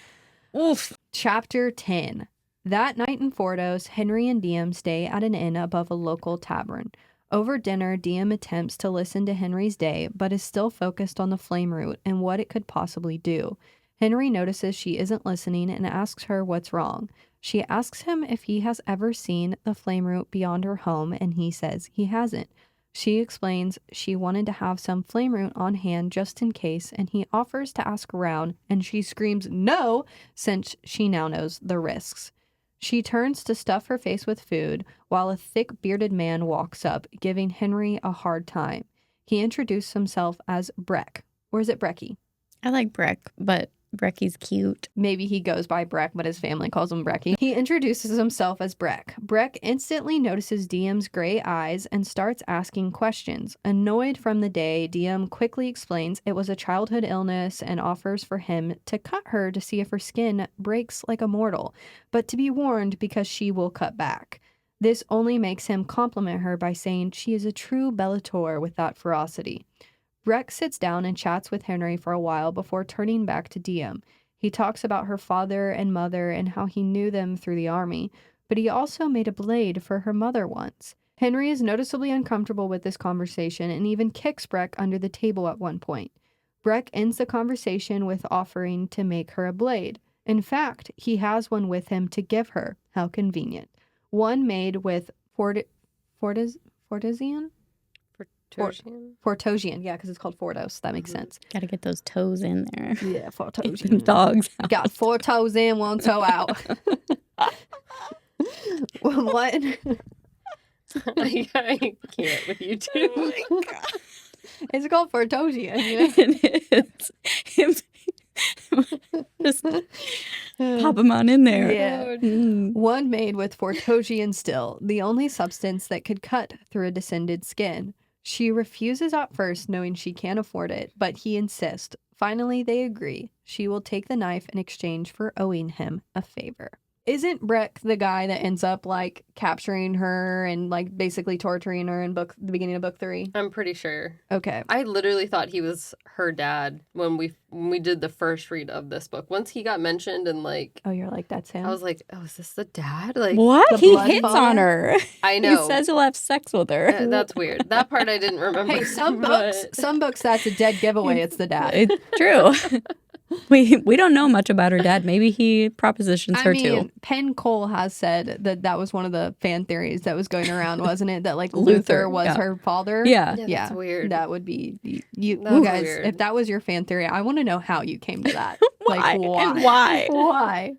Oof. Chapter 10. That night in Fordos, Henri and Diem stay at an inn above a local tavern. Over dinner, Diem attempts to listen to Henri's day, but is still focused on the flame root and what it could possibly do. Henri notices she isn't listening and asks her what's wrong. She asks him if he has ever seen the flame root beyond her home, and he says he hasn't. She explains she wanted to have some flame root on hand just in case, and he offers to ask around, and she screams no, since she now knows the risks. She turns to stuff her face with food, while a thick bearded man walks up, giving Henri a hard time. He introduced himself as Breck. Or is it Brecky? I like Breck, but Brecky's cute. Maybe he goes by Breck, but his family calls him Brecky. He introduces himself as Breck. Breck instantly notices Diem's gray eyes and starts asking questions. Annoyed from the day, Diem quickly explains it was a childhood illness and offers for him to cut her to see if her skin breaks like a mortal, but to be warned because she will cut back. This only makes him compliment her by saying she is a true Bellator with that ferocity. Breck sits down and chats with Henri for a while before turning back to Diem. He talks about her father and mother and how he knew them through the army, but he also made a blade for her mother once. Henri is noticeably uncomfortable with this conversation and even kicks Breck under the table at one point. Breck ends the conversation with offering to make her a blade. In fact, he has one with him to give her. How convenient. One made with Fortesian? Fortosian, yeah, because it's called Fortos. That makes sense. Got to get those toes in there. Yeah, Get them Fortosian. dogs out. Got 4 toes in, 1 toe out. What? I can't with you two. Oh my God. It's called Fortosian. It is. Just pop them on in there. Yeah. One made with Fortosian still, the only substance that could cut through a descended skin. She refuses at first, knowing she can't afford it, but he insists. Finally, they agree. She will take the knife in exchange for owing him a favor. Isn't Breck the guy that ends up, like, capturing her and, like, basically torturing her in the beginning of book 3? I'm pretty sure. Okay. I literally thought he was her dad when we did the first read of this book. Once he got mentioned and, like... Oh, you're like, that's him? I was like, oh, is this the dad? Like, what? He hits father? on her. I know. He says he'll have sex with her. That's weird. That part I didn't remember. Hey, some books that's a dead giveaway. It's the dad. It's true. We don't know much about her dad. Maybe he propositions her too. Penn Cole has said that was one of the fan theories that was going around, wasn't it? That like Luther was her father. Yeah. Yeah, that's weird. That would be you That's guys. weird. If that was your fan theory, I want to know how you came to that. Why? Like why? And why? Why?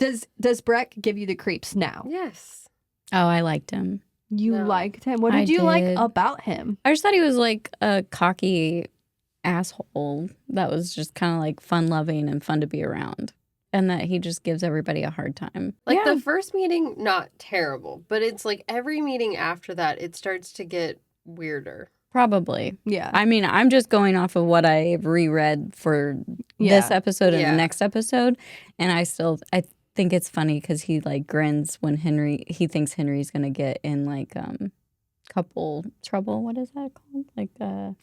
Does Breck give you the creeps now? Yes. Oh, I liked him. You No. liked him. What I did you like did. about him? I just thought he was like a cocky asshole that was just kind of like fun loving and fun to be around, and that he just gives everybody a hard time. Like Yeah. the first meeting, not terrible, but it's like every meeting after that, it starts to get weirder. Probably. Yeah. I mean, I'm just going off of what I've reread for this episode and Yeah. the next episode, and I think it's funny because he like grins when he thinks Henry's gonna get in like couple trouble. What is that called? Like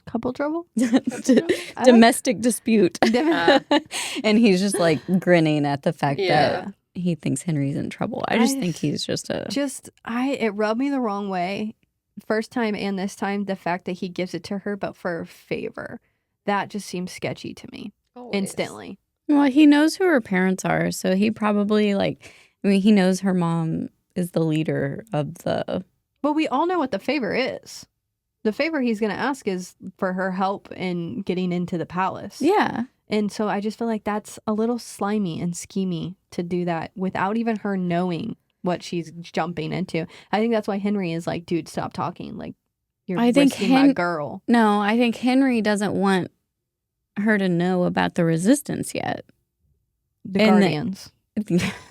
Couple trouble? domestic dispute. Uh, And he's just like grinning at the fact Yeah. that he thinks Henry's in trouble. I just think he's just a It rubbed me the wrong way. First time and this time, the fact that he gives it to her, but for a favor. That just seems sketchy to me. always. Instantly. well, he knows who her parents are, so he probably he knows her mom is the leader of the. But we all know what the favor is. The favor he's going to ask is for her help in getting into the palace. Yeah. And so I just feel like that's a little slimy and schemy to do that without even her knowing what she's jumping into. I think that's why Henry is like, dude, stop talking. Like, you're risking my girl. No, I think Henry doesn't want her to know about the resistance yet. The And Guardians.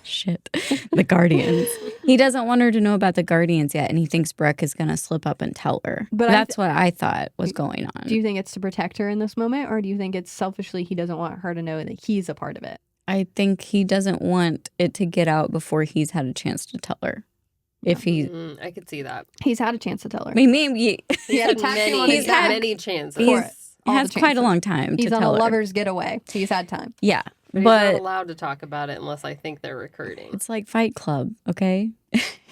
Shit. The Guardians. He doesn't want her to know about the Guardians yet, and he thinks Breck is going to slip up and tell her. But that's what I thought was going on. Do you think it's to protect her in this moment, or do you think it's selfishly he doesn't want her to know that he's a part of it? I think he doesn't want it to get out before he's had a chance to tell her. If he, I could see that. He's had a chance to tell her. I mean, maybe He's had tattoo on many, his back. many chances. he all the has quite a chances. long time He's to on tell a her. lover's getaway. So he's had time. Yeah, But he's but not allowed to talk about it unless I think they're recruiting. it's like Fight Club, okay?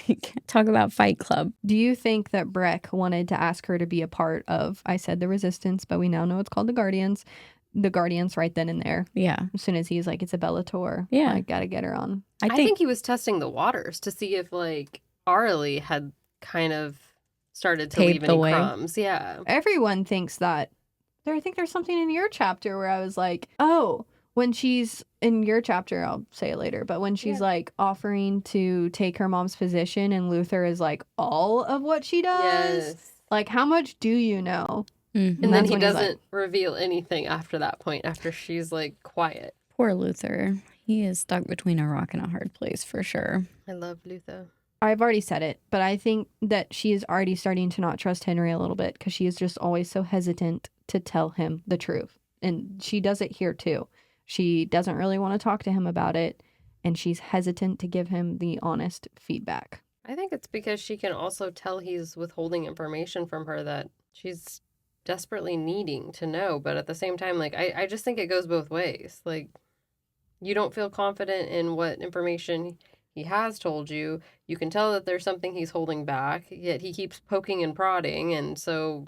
You can't talk about Fight Club. Do you think that Breck wanted to ask her to be a part of, I said the Resistance, but we now know it's called the Guardians. The Guardians right then and there. Yeah, As soon as he's like, it's a Bellator. Yeah. I gotta get her on. I I think think he was testing the waters to see if like Arlie had kind of started to Paved leave the any way. crumbs. Yeah. Everyone thinks that. I think there's something in your chapter where I was like, oh, when she's in your chapter, I'll say it later, but when she's like offering to take her mom's position and Luther is like all of what she does. Yes. Like, how much do you know? Mhm. And then that's he when he's like- doesn't reveal anything after that point, after she's like quiet. poor Luther. He is stuck between a rock and a hard place for sure. I love Luther. I've already said it, but I think that she is already starting to not trust Henry a little bit because she is just always so hesitant to tell him the truth. And she does it here too. She doesn't really want to talk to him about it, and she's hesitant to give him the honest feedback. I think it's because she can also tell he's withholding information from her that she's desperately needing to know. But at the same time, like, I just think it goes both ways. Like, you don't feel confident in what information he has told you. You can tell that there's something he's holding back, yet he keeps poking and prodding. And so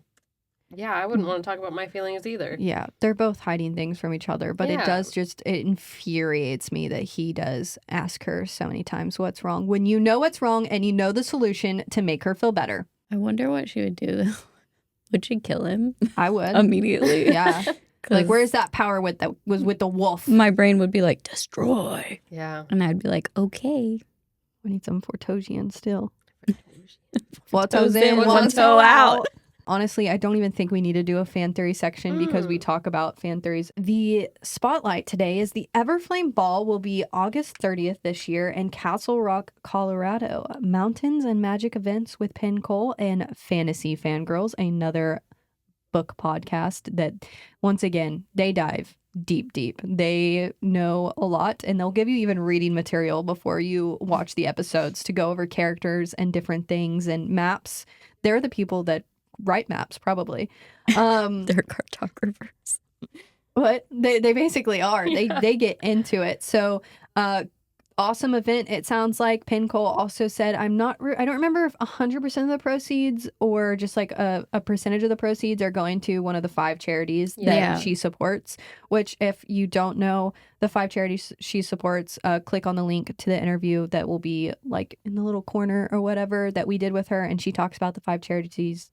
Yeah, I wouldn't want to talk about my feelings either. Yeah, they're both hiding things from each other, but it infuriates me that he does ask her so many times what's wrong when you know what's wrong and you know the solution to make her feel better. I wonder what she would do. Would she kill him? I would. Immediately. Yeah. Like, where's that power with that was with the wolf? My brain would be like, destroy. Yeah. And I'd be like, okay. We need some Fortosian still. 4 toes in, in, 1 toe out. Honestly, I don't even think we need to do a fan theory section because we talk about fan theories. The spotlight today is the Everflame Ball will be August 30th this year in Castle Rock, Colorado. Mountains and Magic Events with Penn Cole and Fantasy Fangirls, another book podcast that, once again, they dive deep. They know a lot, and they'll give you even reading material before you watch the episodes to go over characters and different things and maps. They're the people that write maps, probably. They're cartographers. But they basically are. They get into it. So awesome event. It sounds like Penn Cole also said, I don't remember if 100% of the proceeds or just like a percentage of the proceeds are going to one of the 5 charities that she supports, which if you don't know the 5 charities she supports, click on the link to the interview that will be like in the little corner or whatever that we did with her. And she talks about the 5 charities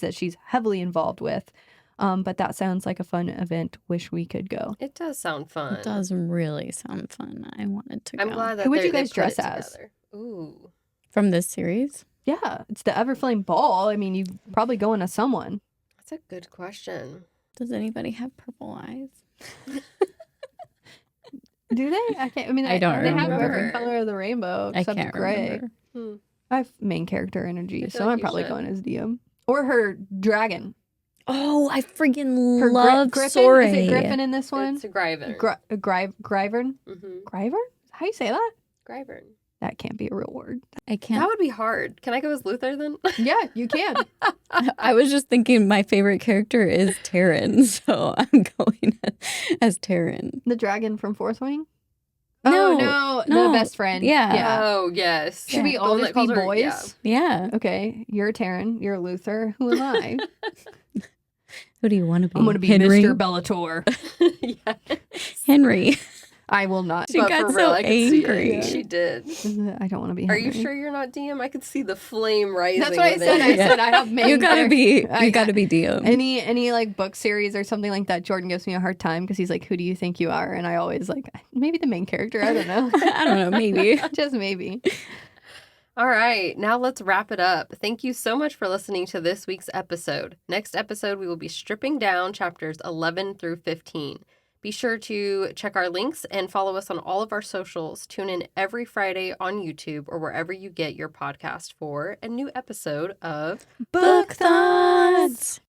that she's heavily involved with. But that sounds like a fun event. Wish we could go. It does sound fun. It does really sound fun. I wanted to go. I'm glad that Who would you they guys put dress it as? together. Ooh. From this series? Yeah, it's the Everflame Ball. I mean, you probably go into someone. That's a good question. Does anybody have purple eyes? Do they? I can't. I mean, I don't they have remember. every color of the rainbow I except can't gray. remember. I have main character energy, I feel so like I'm you probably should. going as Diem or her dragon. Oh, I freaking Her love Griffin. Soray. Is it Griffin in this one? It's a Gryvern. Gryvern. Mm-hmm. Gryvern? How you say that? Gryvern. That can't be a real word. I can't. That would be hard. Can I go as Luther then? Yeah, you can. I was just thinking my favorite character is Taryn, so I'm going as Taryn. The dragon from Fourth Wing? No, the best friend. Yeah. Oh, yes. Should we The all one just that be calls her- boys? Yeah. Okay, you're Taryn, you're Luther. Who am I? Who do you want to be? I'm going to be Henri? Mr. Bellator. Yeah. Henri. I will not. She But got for so real, I could see angry. it. She did. I don't want to be Are Henry. you sure you're not Diem? I could see the flame rising. That's what I within said. I you. said I have main You gotta be. I- You gotta be Diem. Any like book series or something like that. Jordan gives me a hard time because he's like, "Who do you think you are?" And I always like, maybe the main character. I don't know. I don't know. Maybe. Just maybe. All right, now let's wrap it up. Thank you so much for listening to this week's episode. Next episode, we will be stripping down chapters 11 through 15. Be sure to check our links and follow us on all of our socials. Tune in every Friday on YouTube or wherever you get your podcast for a new episode of Book Thoughts.